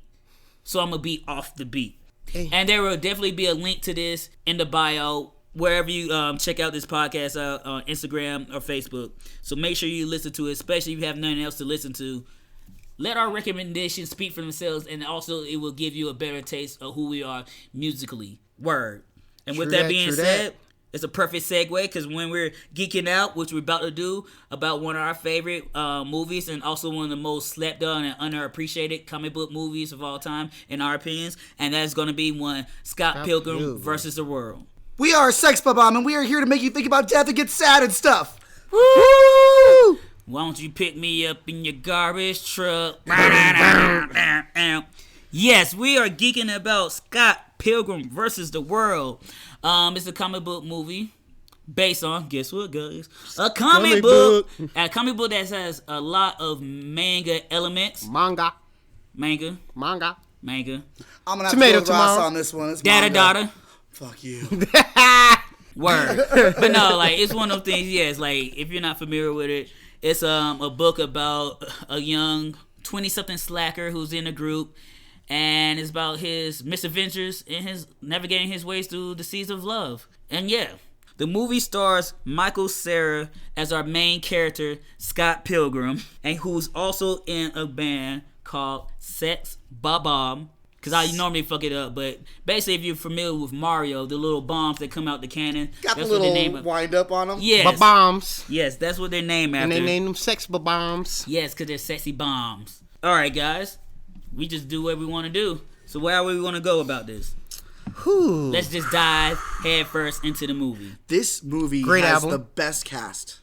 so I'm gonna be off the beat." Hey. And there will definitely be a link to this in the bio wherever you check out this podcast out on Instagram or Facebook. So make sure you listen to it, especially if you have nothing else to listen to. Let our recommendations speak for themselves, and also it will give you a better taste of who we are musically. Word. And with that being said, it's a perfect segue because when we're geeking out, which we're about to do, about one of our favorite movies and also one of the most slept on and underappreciated comic book movies of all time, in our opinions, and that's going to be one Scott Pilgrim versus the World. We are Sex Bomb, and we are here to make you think about death and get sad and stuff. Woo! Why don't you pick me up in your garbage truck? Yes, we are geeking about Scott Pilgrim versus the World. It's a comic book movie based on, guess what, guys? A comic book. A comic book that has a lot of manga elements. Manga. I'm gonna have to go with Ross on this one. It's Dada. Fuck you. Word. But no, like, it's one of those things, yes, like, if you're not familiar with it, it's a book about a young 20-something slacker who's in a group, and it's about his misadventures in his navigating his ways through the seas of love. And yeah, the movie stars Michael Cera as our main character, Scott Pilgrim, and who's also in a band called Sex Bomb. Because I normally fuck it up, but basically if you're familiar with Mario, the little bombs that come out the cannon. Got the little wind up on them? Yes. Bombs. Yes, that's what they're named after. And they named them Sex Bombs. Yes, because they're sexy bombs. Alright, guys. We just do what we want to do. So where are we going to go about this? Whew. Let's just dive head first into the movie. This movie has the best cast.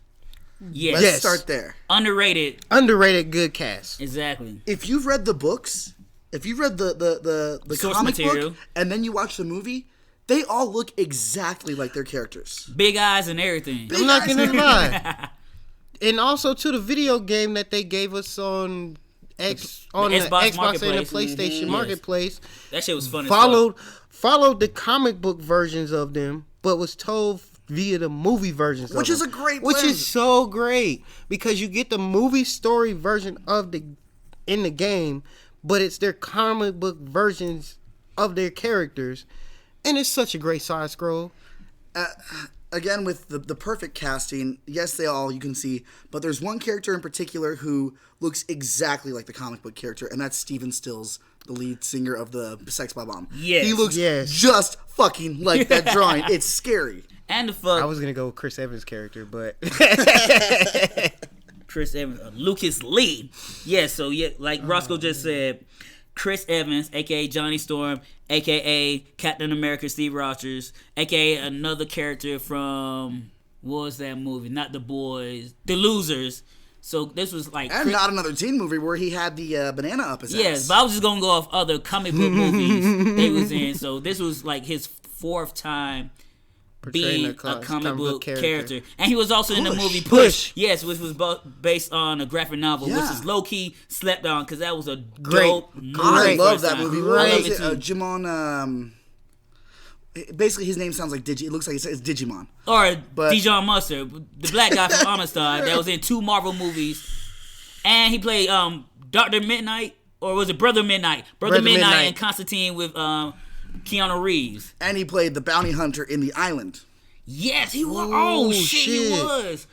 Yes. Let's start there. Underrated, good cast. Exactly. If you've read the books, if you've read the source comic material book, and then you watch the movie, they all look exactly like their characters. Big eyes and everything. I'm not gonna lie. And also to the video game that they gave us on the Xbox and the PlayStation Marketplace. That shit was fun. Followed the comic book versions of them, but was told via the movie versions of them. Which is a great blend. Which is so great because you get the movie story version of in the game, but it's their comic book versions of their characters, and it's such a great side scroll. Again, with the perfect casting, yes, they all you can see, but there's one character in particular who looks exactly like the comic book character, and that's Steven Stills, the lead singer of the Sex Bomb. Yes. He looks just fucking like that drawing. It's scary. And the fuck. I was gonna go with Chris Evans' character, but Chris Evans, Lucas Lee. Yeah, so yeah, like Roscoe just said, Chris Evans, aka Johnny Storm, aka Captain America Steve Rogers, aka another character from What was that movie? Not The Boys. The Losers. So this was like... And not another teen movie where he had the banana up his ass. Yes, but I was just going to go off other comic book movies they was in. So this was like his fourth time being a comic book character. And he was also in the movie Push. Yes, which was based on a graphic novel, which is low-key slept on because that was a dope movie. I love that movie. I love it too. Jimon... Basically, his name sounds like It looks like it's Digimon. Or Dijon Mustard, the black guy from Amistad that was in 2 Marvel movies. And he played Dr. Midnight, or was it Brother Midnight? Brother Midnight and Constantine with Keanu Reeves. And he played the bounty hunter in The Island. Yes, he was. Oh, shit, he was.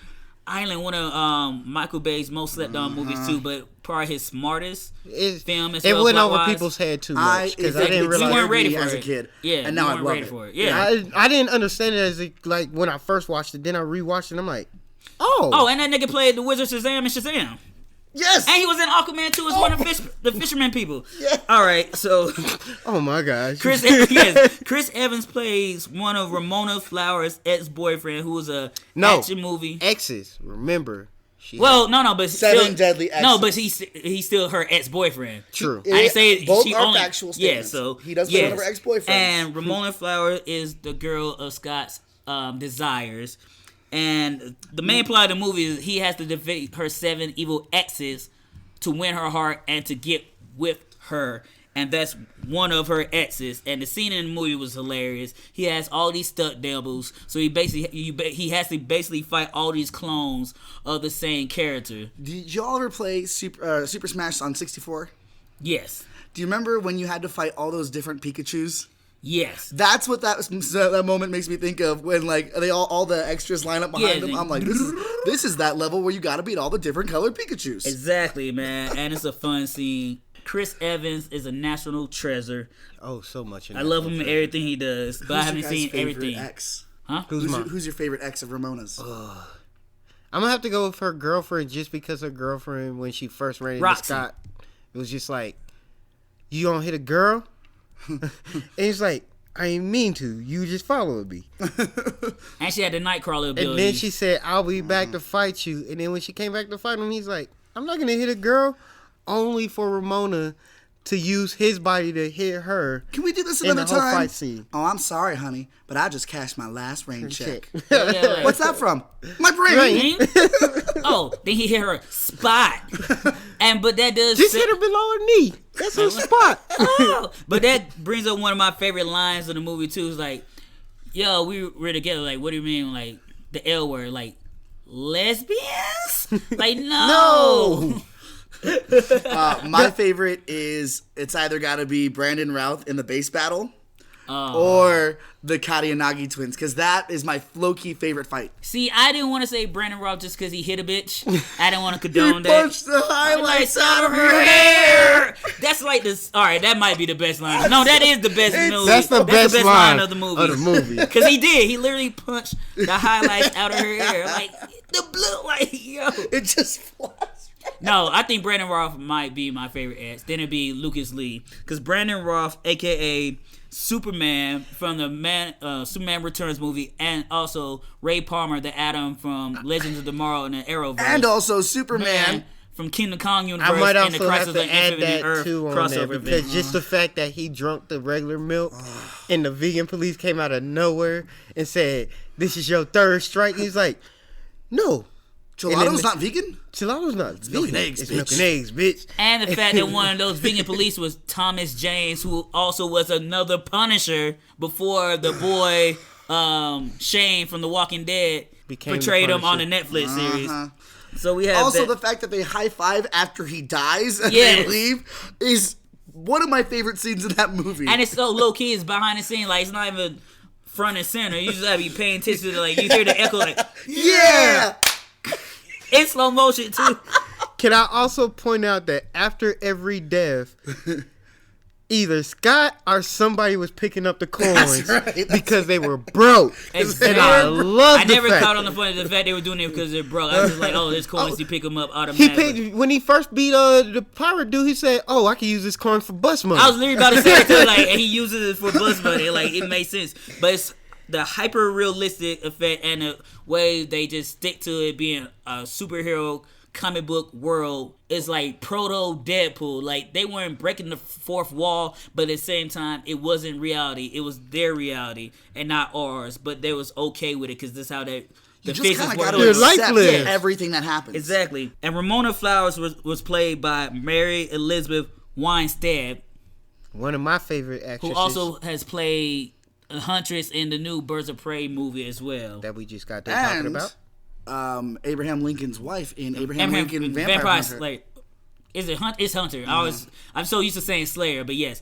Island, one of Michael Bay's most slept on movies too, but probably his smartest film as well. It went over people's head too much because I didn't realize. We weren't ready for as it a kid. Yeah, and now I love it. Yeah, I didn't understand it as like when I first watched it. Then I rewatched it. And I'm like, and that nigga played the Wizard Shazam and Shazam. Yes, and he was in Aquaman 2 as one of the fisherman people. Yeah. All right, so. Oh my gosh. Chris Evans plays one of Ramona Flowers' ex-boyfriend, who was a action movie. Exes, remember. But Seven Deadly Exes. No, but he's still her ex-boyfriend. True. I didn't say both she are only, factual statements. Yeah, so he does play one of her ex-boyfriends. And Ramona Flowers is the girl of Scott's desires. And the main plot of the movie is he has to defeat her 7 evil exes to win her heart and to get with her. And that's one of her exes. And the scene in the movie was hilarious. He has all these stunt doubles, so he has to basically fight all these clones of the same character. Did y'all ever play Super Smash on 64? Yes. Do you remember when you had to fight all those different Pikachus? Yes. That's what that moment makes me think of when like they all the extras line up behind them. I'm like, this is that level where you got to beat all the different colored Pikachus. Exactly, man. And it's a fun scene. Chris Evans is a national treasure. Oh, so much. I love him in everything he does, but I haven't seen everything. Ex? Huh? Who's your favorite ex of Ramona's? I'm gonna have to go with her girlfriend just because her girlfriend, when she first ran into Scott, it was just like, you don't hit a girl? And he's like, I ain't mean to. You just followed me. And she had the Nightcrawler ability. And then she said, I'll be back to fight you. And then when she came back to fight him, he's like, I'm not gonna hit a girl. Only for Ramona to use his body to hit her. Can we do this another time? Fight scene. Oh, I'm sorry, honey, but I just cashed my last rain check. Yeah. What's that from? My brain. Oh, then he hit her spot. But that does just hit her below her knee. That's her spot. Oh, but that brings up one of my favorite lines of the movie too. It's like, yo, we were together. Like, what do you mean? Like the L word? Like lesbians? Like no. My favorite is it's either got to be Brandon Routh in the bass battle or the Katayanagi twins, because that is my low-key favorite fight. See, I didn't want to say Brandon Routh just because he hit a bitch. I didn't want to condone that. He punched the highlights out of her hair. That's like this. All right, that might be the best line. No, that is the best movie. That's the best line of the movie. Because he did. He literally punched the highlights out of her hair. Like, the blue, like, yo. It just flies. No, I think Brandon Routh might be my favorite ex. Then it'd be Lucas Lee. Because Brandon Routh, a.k.a. Superman from the Superman Returns movie, and also Ray Palmer, the Atom from Legends of Tomorrow and the Arrowverse. And also Superman from Kingdom Come universe. I might and the also Crisis have to of add Infinite that Earth too on crossover there, event. because just the fact that he drunk the regular milk and the vegan police came out of nowhere and said, "This is your third strike." He's like, "No, Gelato's not vegan? Gelato's not vegan. Milk and eggs, it's bitch. milk and eggs, bitch." And the fact that one of those vegan police was Thomas James, who also was another Punisher before the boy Shane from The Walking Dead portrayed him on the Netflix series. So we have also the fact that they high five after he dies and they leave is one of my favorite scenes in that movie. And it's so low key, it's behind the scene, like it's not even front and center. You just gotta be paying attention to, like, you hear the echo, like, yeah. In slow motion too. Can I also point out that after every death, either Scott or somebody was picking up the coins because they were broke. Exactly. And I love I never caught on the point of the fact they were doing it because they're broke. I was just like, oh, there's coins, you pick them up automatically. When he first beat the pirate dude, he said, "Oh, I can use this coin for bus money." I was literally about to say it too, like, and he uses it for bus money. Like, it makes sense. But the hyper realistic effect and the way they just stick to it being a superhero comic book world is like proto Deadpool. Like they weren't breaking the fourth wall, but at the same time it wasn't reality. It was their reality and not ours. But they was okay with it because this is how they. You just kind of got to accept everything that happens. Exactly. And Ramona Flowers was played by Mary Elizabeth Winstead, one of my favorite actresses, who also has played a Huntress in the new Birds of Prey movie as well. That we just got done talking about. Abraham Lincoln's wife in Abraham Lincoln Vampire Hunter. Slayer. Is it Hunt? It's Hunter. I'm so used to saying Slayer, but yes.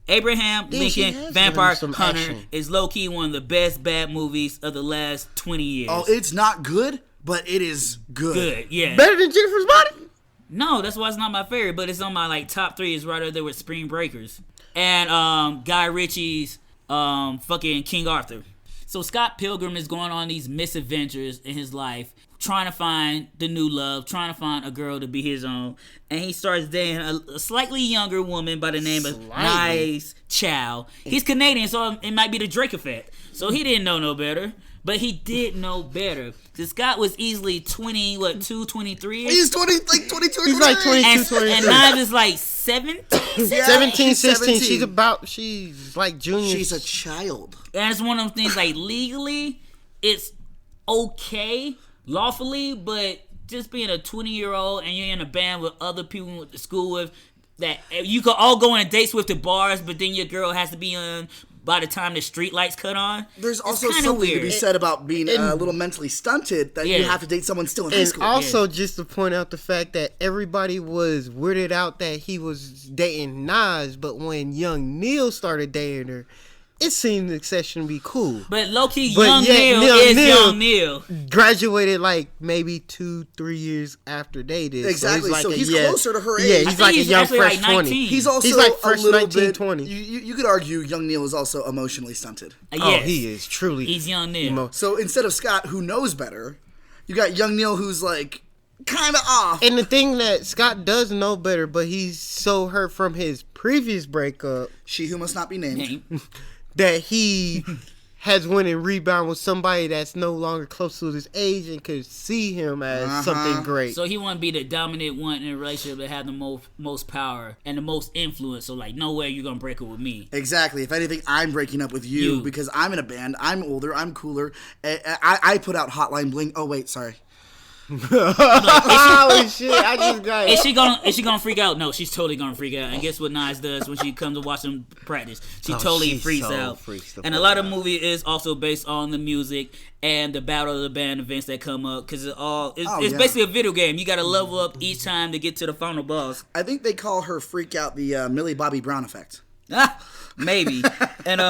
Abraham Lincoln Vampire Hunter is low-key one of the best bad movies of the last 20 years. Oh, it's not good, but it is good. Good, yeah. Better than Jennifer's Body? No, that's why it's not my favorite, but it's on my like top 3. It's right up there with Spring Breakers. And Guy Ritchie's fucking King Arthur. So Scott Pilgrim is going on these misadventures in his life, trying to find the new love, trying to find a girl to be his own. And he starts dating a slightly younger woman by the name of Nice Chow. He's Canadian, so it might be the Drake effect. So he didn't know no better. But he did know better. Because Scott was easily 23 years? He's 22 or He's like 22, 23. And Knives is like 17? Yeah, 17, 16. She's like junior. She's a child. And it's one of those things like legally, it's okay, lawfully, but just being a 20-year-old and you're in a band with other people you went to school with that you could all go on dates with to bars, but then your girl has to be on by the time the street lights cut on. There's also something weird to be said about being a little mentally stunted that you have to date someone still in high school. And also just to point out the fact that everybody was weirded out that he was dating Nas, but when young Neil started dating her, it seemed exceptionally cool. But low-key, young Neil. Graduated like maybe 2-3 years after they did. Exactly. So he's closer to her age. Yeah, he's like a young fresh like 20. He's also like fresh a little 19, bit, 20. You could argue young Neil is also emotionally stunted. Yes. Oh, he is truly. He's young Neil. So instead of Scott, who knows better, you got young Neil who's like kind of off. And the thing that Scott does know better, but he's so hurt from his previous breakup. She who must not be named. That he has went and rebound with somebody that's no longer close to his age and could see him as something great. So he want to be the dominant one in a relationship that have the most power and the most influence. So like, no way you're going to break up with me. Exactly. If anything, I'm breaking up with you because I'm in a band. I'm older. I'm cooler. I put out Hotline Bling. Oh, wait. Sorry. Holy shit! I just got it. Is she gonna freak out? No, she's totally gonna freak out. And guess what Nas does when she comes to watch them practice? She totally freaks out. And a lot of the movie is also based on the music and the Battle of the Band events that come up because it's basically a video game. You got to level up each time to get to the final boss. I think they call her freak out the Millie Bobby Brown effect. Maybe. And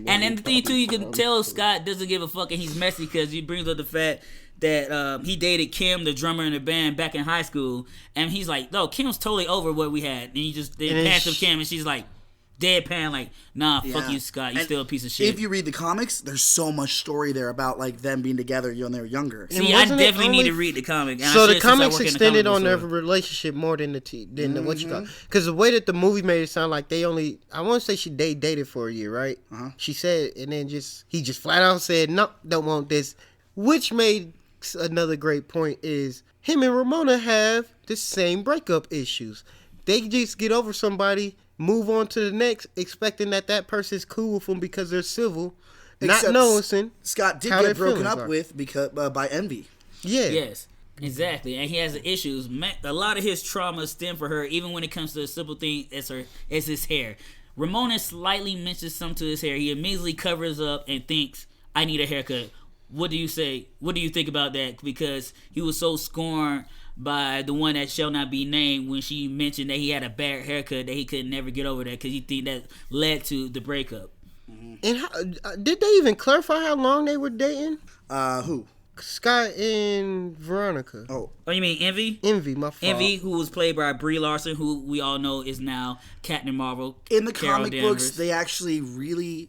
then the thing too, you can tell Scott doesn't give a fuck and he's messy because he brings up the fact that he dated Kim, the drummer in the band, back in high school, and he's like, "No, Kim's totally over what we had." And he just passed up Kim, and she's like, deadpan, like, "Nah, fuck you, Scott. You still a piece of shit." If you read the comics, there's so much story there about like them being together when they were younger. See, I definitely need to read the comic. So the comics extended on their relationship more than what you got, because the way that the movie made it sound like I want to say they dated for a year, right? She said, and then he just flat out said, "No, don't want this," which made another great point is him and Ramona have the same breakup issues. They just get over somebody, move on to the next, expecting that person's cool with them because they're civil, not noticing. Scott did get broken up with because by envy. Yeah. Yes. Exactly, and he has issues. A lot of his trauma stem for her, even when it comes to a simple thing as his hair. Ramona slightly mentions something to his hair. He immediately covers up and thinks, "I need a haircut." What do you say? What do you think about that? Because he was so scorned by the one that shall not be named when she mentioned that he had a bad haircut that he could never get over that because he think that led to the breakup. And did they even clarify how long they were dating? Who? Scott and Veronica. Oh, you mean Envy? Envy, my fault. Envy, who was played by Brie Larson, who we all know is now Captain Marvel. In the comic books, they actually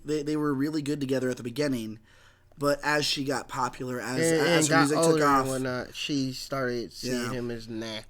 they were really good together at the beginning. But as she got popular, as her music took off, and whatnot, she started seeing him as nah.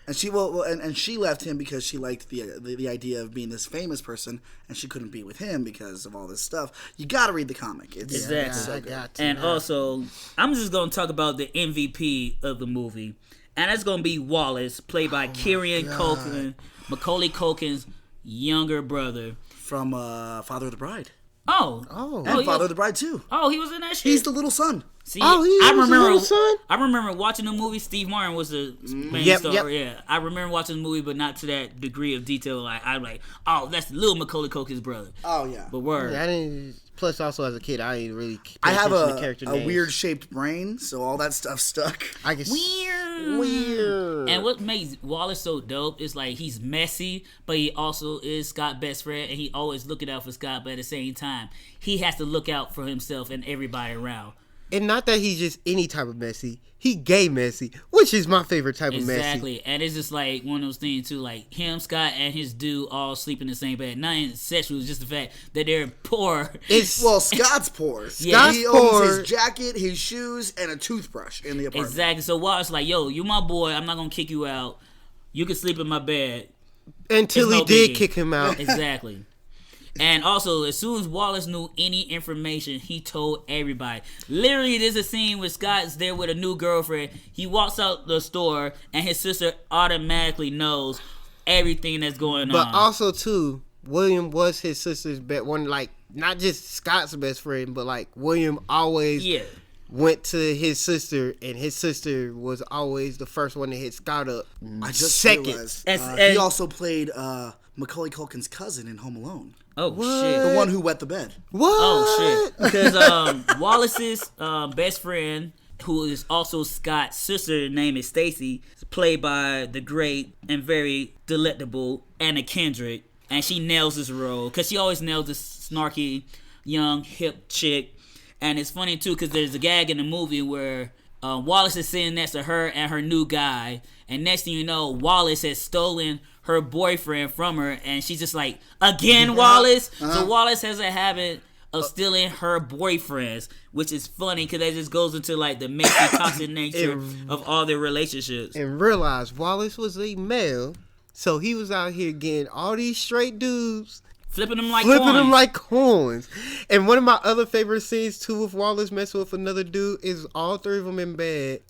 And she left him because she liked the idea of being this famous person, and she couldn't be with him because of all this stuff. You got to read the comic. It's exactly. so good. And also, I'm just gonna talk about the MVP of the movie, and that's gonna be Wallace, played by Kieran Culkin, Macaulay Culkin's younger brother from Father of the Bride. And Father of the Bride too. Oh, he was in that shit. He's the little son. See, he was the little son? I remember watching the movie. Steve Martin was the main star. Yeah, I remember watching the movie, but not to that degree of detail. Like I'm like, oh, that's little Macaulay Culkin's brother. Oh yeah. But word. I didn't. Plus, also as a kid, I didn't really. I have a weird shaped brain, so all that stuff stuck. I guess weird. And what makes Wallace so dope is like he's messy, but he also is Scott's best friend, and he always looking out for Scott. But at the same time, he has to look out for himself and everybody around. And not that he's just any type of messy. He gay messy, which is my favorite type of messy. Exactly. And it's just like one of those things too, like him, Scott, and his dude all sleep in the same bed. Not even sexual, it's just the fact that they're poor. Scott's poor. He owns his jacket, his shoes, and a toothbrush in the apartment. Exactly. So Wallace like, yo, you my boy, I'm not gonna kick you out. You can sleep in my bed. Until he did kick him out. Exactly. And also, as soon as Wallace knew any information, he told everybody. Literally, there's a scene where Scott's there with a new girlfriend. He walks out the store, and his sister automatically knows everything that's going on. But also, too, William was his sister's best one. Like, not just Scott's best friend, but like William always went to his sister, and his sister was always the first one to hit Scott up. I just realized he also played Macaulay Culkin's cousin in Home Alone. Oh, shit. The one who wet the bed. What? Oh, shit. Because Wallace's best friend, who is also Scott's sister, name is Stacy, played by the great and very delectable Anna Kendrick. And she nails this role, because she always nails this snarky, young, hip chick. And it's funny, too, because there's a gag in the movie where Wallace is sitting next to her and her new guy. And next thing you know, Wallace has stolen her boyfriend from her, and she's just like, again, Wallace? So Wallace has a habit of stealing her boyfriends, which is funny because that just goes into like the messy, toxic nature of all their relationships. And realize Wallace was a male, so he was out here getting all these straight dudes. Flipping them like coins. And one of my other favorite scenes, too, with Wallace messing with another dude is all three of them in bed.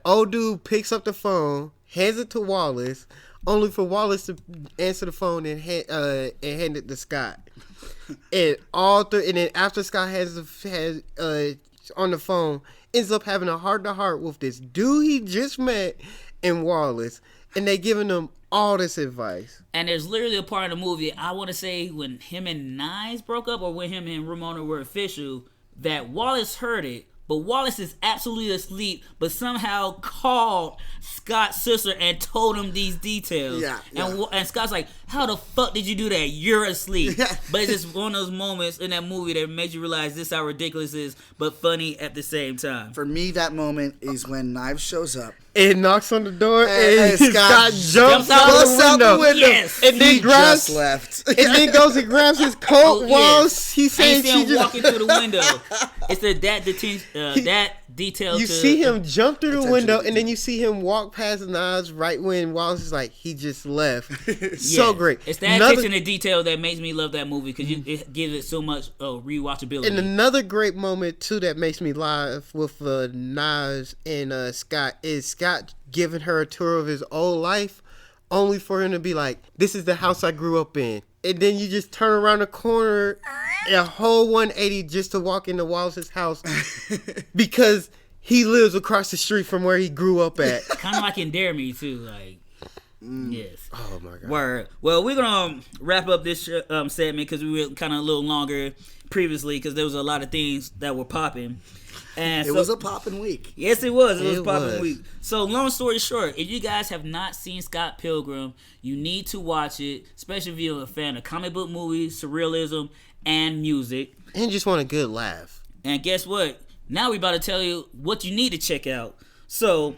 Old dude picks up the phone, hands it to Wallace, only for Wallace to answer the phone and hand it to Scott. And all three, and then after Scott has on the phone, ends up having a heart-to-heart with this dude he just met and Wallace, and they giving them all this advice. And there's literally a part of the movie, I want to say when him and Nines broke up or when him and Ramona were official, that Wallace heard it, but Wallace is absolutely asleep, but somehow called Scott's sister and told him these details. And Scott's like, how the fuck did you do that? You're asleep. But it's just one of those moments in that movie that makes you realize this how ridiculous it is, but funny at the same time. For me, that moment is when Knives shows up. It knocks on the door and Scott jumps out the window. Yes. And then just left. And then goes and grabs his coat while he's saying she just walking through the window. It's that detail. You see him jump through the window, and then you see him walk past Nas right when Wallace is like, he just left. So great. It's that attention to detail that makes me love that movie because it gives it so much rewatchability. And another great moment too that makes me laugh with Nas and Scott is Scott giving her a tour of his old life, only for him to be like, "This is the house I grew up in." And then you just turn around the corner, a whole 180 just to walk into Wallace's house because he lives across the street from where he grew up at. Kind of like in Dare Me too, like. Yes. Oh my God. Word. Well, we're gonna wrap up this segment because we were kind of a little longer previously because there was a lot of things that were popping. And it was a popping week. Yes, it was. It was a popping week. So, long story short, if you guys have not seen Scott Pilgrim, you need to watch it, especially if you're a fan of comic book movies, surrealism, and music. And just want a good laugh. And guess what? Now we about to tell you what you need to check out. So,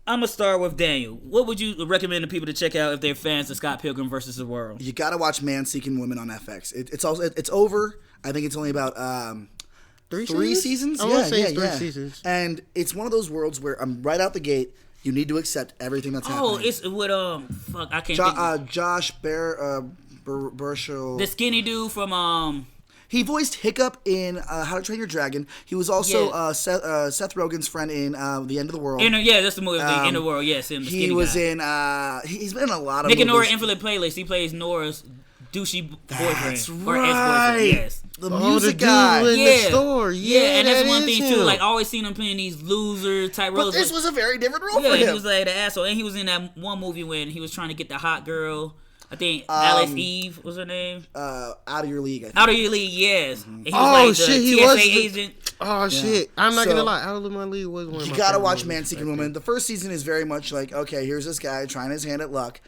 I'm going to start with Daniel. What would you recommend to people to check out if they're fans of Scott Pilgrim versus the World? You got to watch Man Seeking Women on FX. It's over. I think it's only about... Three seasons? I want to say it's 3 seasons. And it's one of those worlds where I'm right out the gate. You need to accept everything that's happening. Oh, it's with fuck, I can't think. Josh Burchell. The skinny dude from He voiced Hiccup in How to Train Your Dragon. He was also Seth Rogen's friend in The End of the World. That's the movie. The End of the World. Yes, him. The he was guy. He's been in a lot of Nick movies. and Nora Infinite Playlist. He plays Nora's douchey boyfriend That's or right. ex-boyfriend. Yes. The music guy. In the store. And that's one thing him. too. Like, I always seen him playing these loser type roles. But this was a very different role for him. He was like the asshole, and he was in that one movie when he was trying to get the hot girl. I think Alice Eve was her name. Out of Your League. I think. Out of Your League, yes. And he was was like the he TSA was agent. Oh shit! I'm not gonna lie. Out of My League was one of my You gotta favorite watch movies Man Seeking back Woman. then. The first season is very much like, okay, here's this guy trying his hand at luck.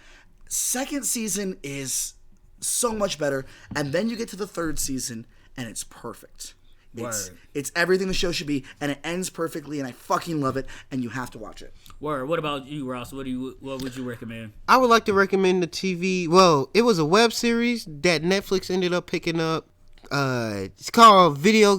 Second season is so much better, and then you get to the third season, and it's perfect. It's everything the show should be, and it ends perfectly, and I fucking love it, and you have to watch it. Word. What about you, Ross? What would you recommend? I would like to recommend the TV. Well, it was a web series that Netflix ended up picking up. It's called Video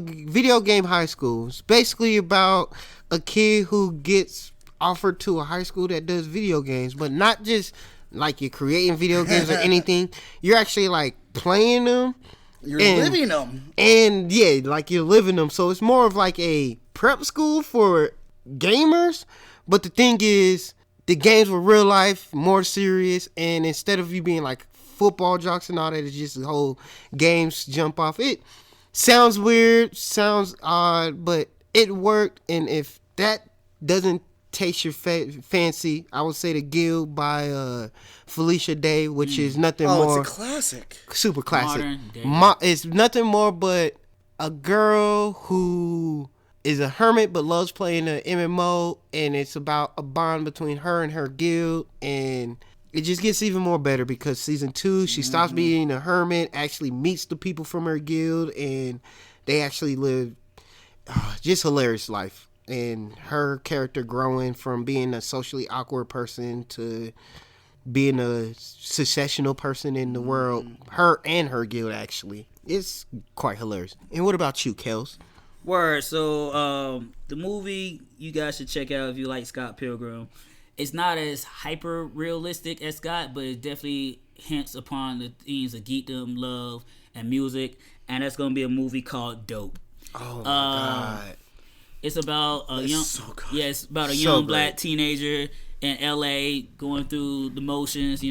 Game High School. It's basically about a kid who gets offered to a high school that does video games, but not just like you're creating video games or anything. You're actually like playing them. You're living them. And yeah, like you're living them. So it's more of like a prep school for gamers. But the thing is, the games were real life, more serious. And instead of you being like football jocks and all that, it's just the whole games jump off. It sounds weird, sounds odd, but it worked. And if that doesn't taste your fancy, I would say The Guild by Felicia Day, which is nothing more. It's a classic. Super classic. Modern day. It's nothing more but a girl who is a hermit but loves playing the MMO, and it's about a bond between her and her guild, and it just gets even more better because season 2, she stops being a hermit, actually meets the people from her guild, and they actually live just hilarious life. And her character growing from being a socially awkward person to being a successional person in the world. Her and her guild, actually. It's quite hilarious. And what about you, Kels? Word. So the movie you guys should check out if you like Scott Pilgrim. It's not as hyper realistic as Scott, but it definitely hints upon the themes of geekdom, love, and music. And that's going to be a movie called Dope. Oh my God. It's about a it's about a So young great. black teenager in LA going through the motions,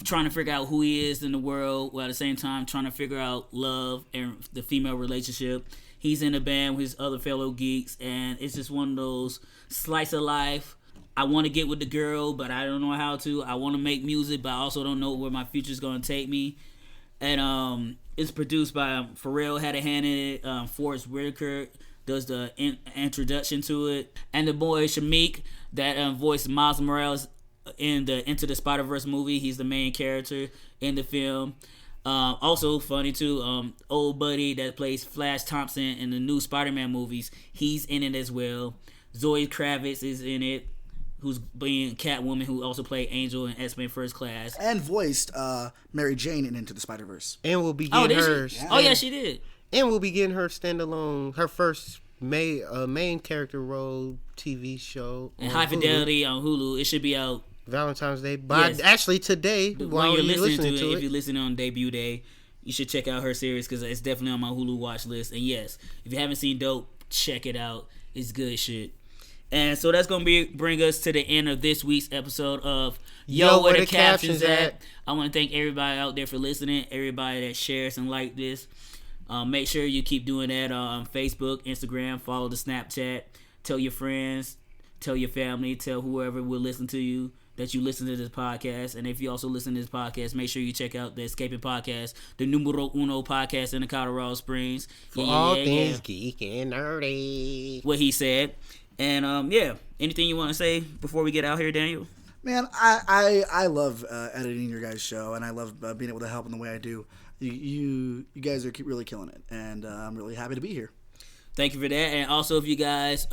trying to figure out who he is in the world, while at the same time trying to figure out love and the female relationship. He's in a band with his other fellow geeks, and it's just one of those slice of life. I want to get with the girl, but I don't know how to. I want to make music, but I also don't know where my future's going to take me. And it's produced by Pharrell, had a hand in it. Forrest Whitaker does the introduction to it, and the boy Shameik that voiced Miles Morales in the Into the Spider-Verse movie. He's the main character in the film. Also funny too, old buddy that plays Flash Thompson in the new Spider-Man movies, he's in it as well. Zoe Kravitz is in it, who's being Catwoman, who also played Angel in X-Men First Class. And voiced Mary Jane in Into the Spider-Verse. And we'll be getting hers. She? Oh yeah, she did. And we'll be getting her standalone, her first main character role TV show. And High Fidelity on Hulu. It should be out Valentine's Day. But actually today, while you're listening to it. If you're listening on debut day, you should check out her series because it's definitely on my Hulu watch list. And yes, if you haven't seen Dope, check it out. It's good shit. And so that's going to bring us to the end of this week's episode of Yo, Where the Captions At? I want to thank everybody out there for listening, everybody that shares and like this. Make sure you keep doing that on Facebook, Instagram, follow the Snapchat, tell your friends, tell your family, tell whoever will listen to you that you listen to this podcast. And if you also listen to this podcast, make sure you check out the Escaping Podcast, the numero uno podcast in the Colorado Springs. For all things geek and nerdy. What he said. And anything you want to say before we get out here, Daniel? Man, I love editing your guys' show, and I love being able to help in the way I do. You guys are really killing it, and I'm really happy to be here. Thank you for that. And also, if you guys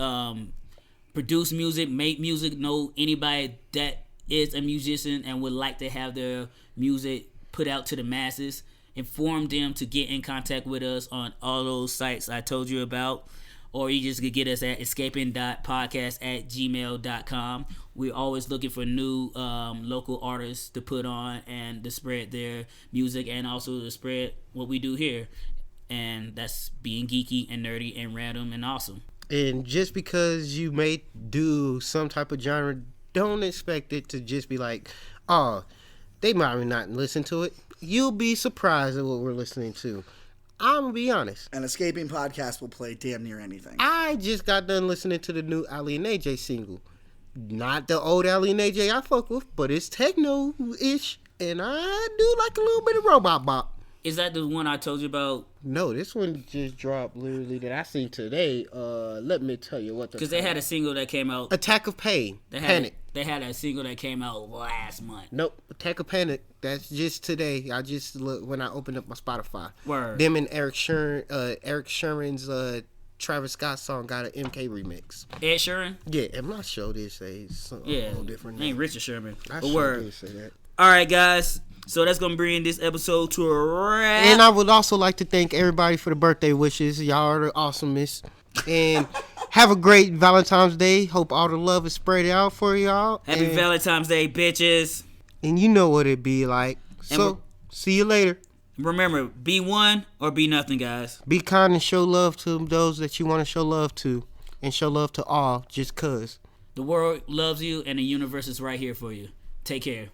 produce music, make music, know anybody that is a musician and would like to have their music put out to the masses, inform them to get in contact with us on all those sites I told you about. or you just could get us at escaping.podcast@gmail.com. We're always looking for new local artists to put on and to spread their music and also to spread what we do here. And that's being geeky and nerdy and random and awesome. And just because you may do some type of genre, don't expect it to just be like, oh, they might not listen to it. You'll be surprised at what we're listening to. I'm going to be honest. An Escaping podcast will play damn near anything. I just got done listening to the new Ali and AJ single. Not the old Ali and AJ I fuck with, but it's techno-ish. And I do like a little bit of robot bop. Is that the one I told you about? No, this one just dropped literally that I seen today. Let me tell you what. Because they had a single that came out. Attack of Pain. Panic. They had a single that came out last month. Nope. Attack of Panic. That's just today. I just looked when I opened up my Spotify. Word. Them and Eric Sheeran's Travis Scott song got an MK remix. Ed Sheeran? Yeah, I'm not sure this is something different. Ain't Richard Sherman. I But sure word. did say that. All right, guys. So that's gonna bring this episode to a wrap. And I would also like to thank everybody for the birthday wishes. Y'all are the awesomest. And have a great Valentine's Day. Hope all the love is spread out for y'all. Happy Valentine's Day, bitches. And you know what it be like. So, see you later. Remember, be one or be nothing, guys. Be kind and show love to those that you want to show love to. And show love to all just cuz. The world loves you and the universe is right here for you. Take care.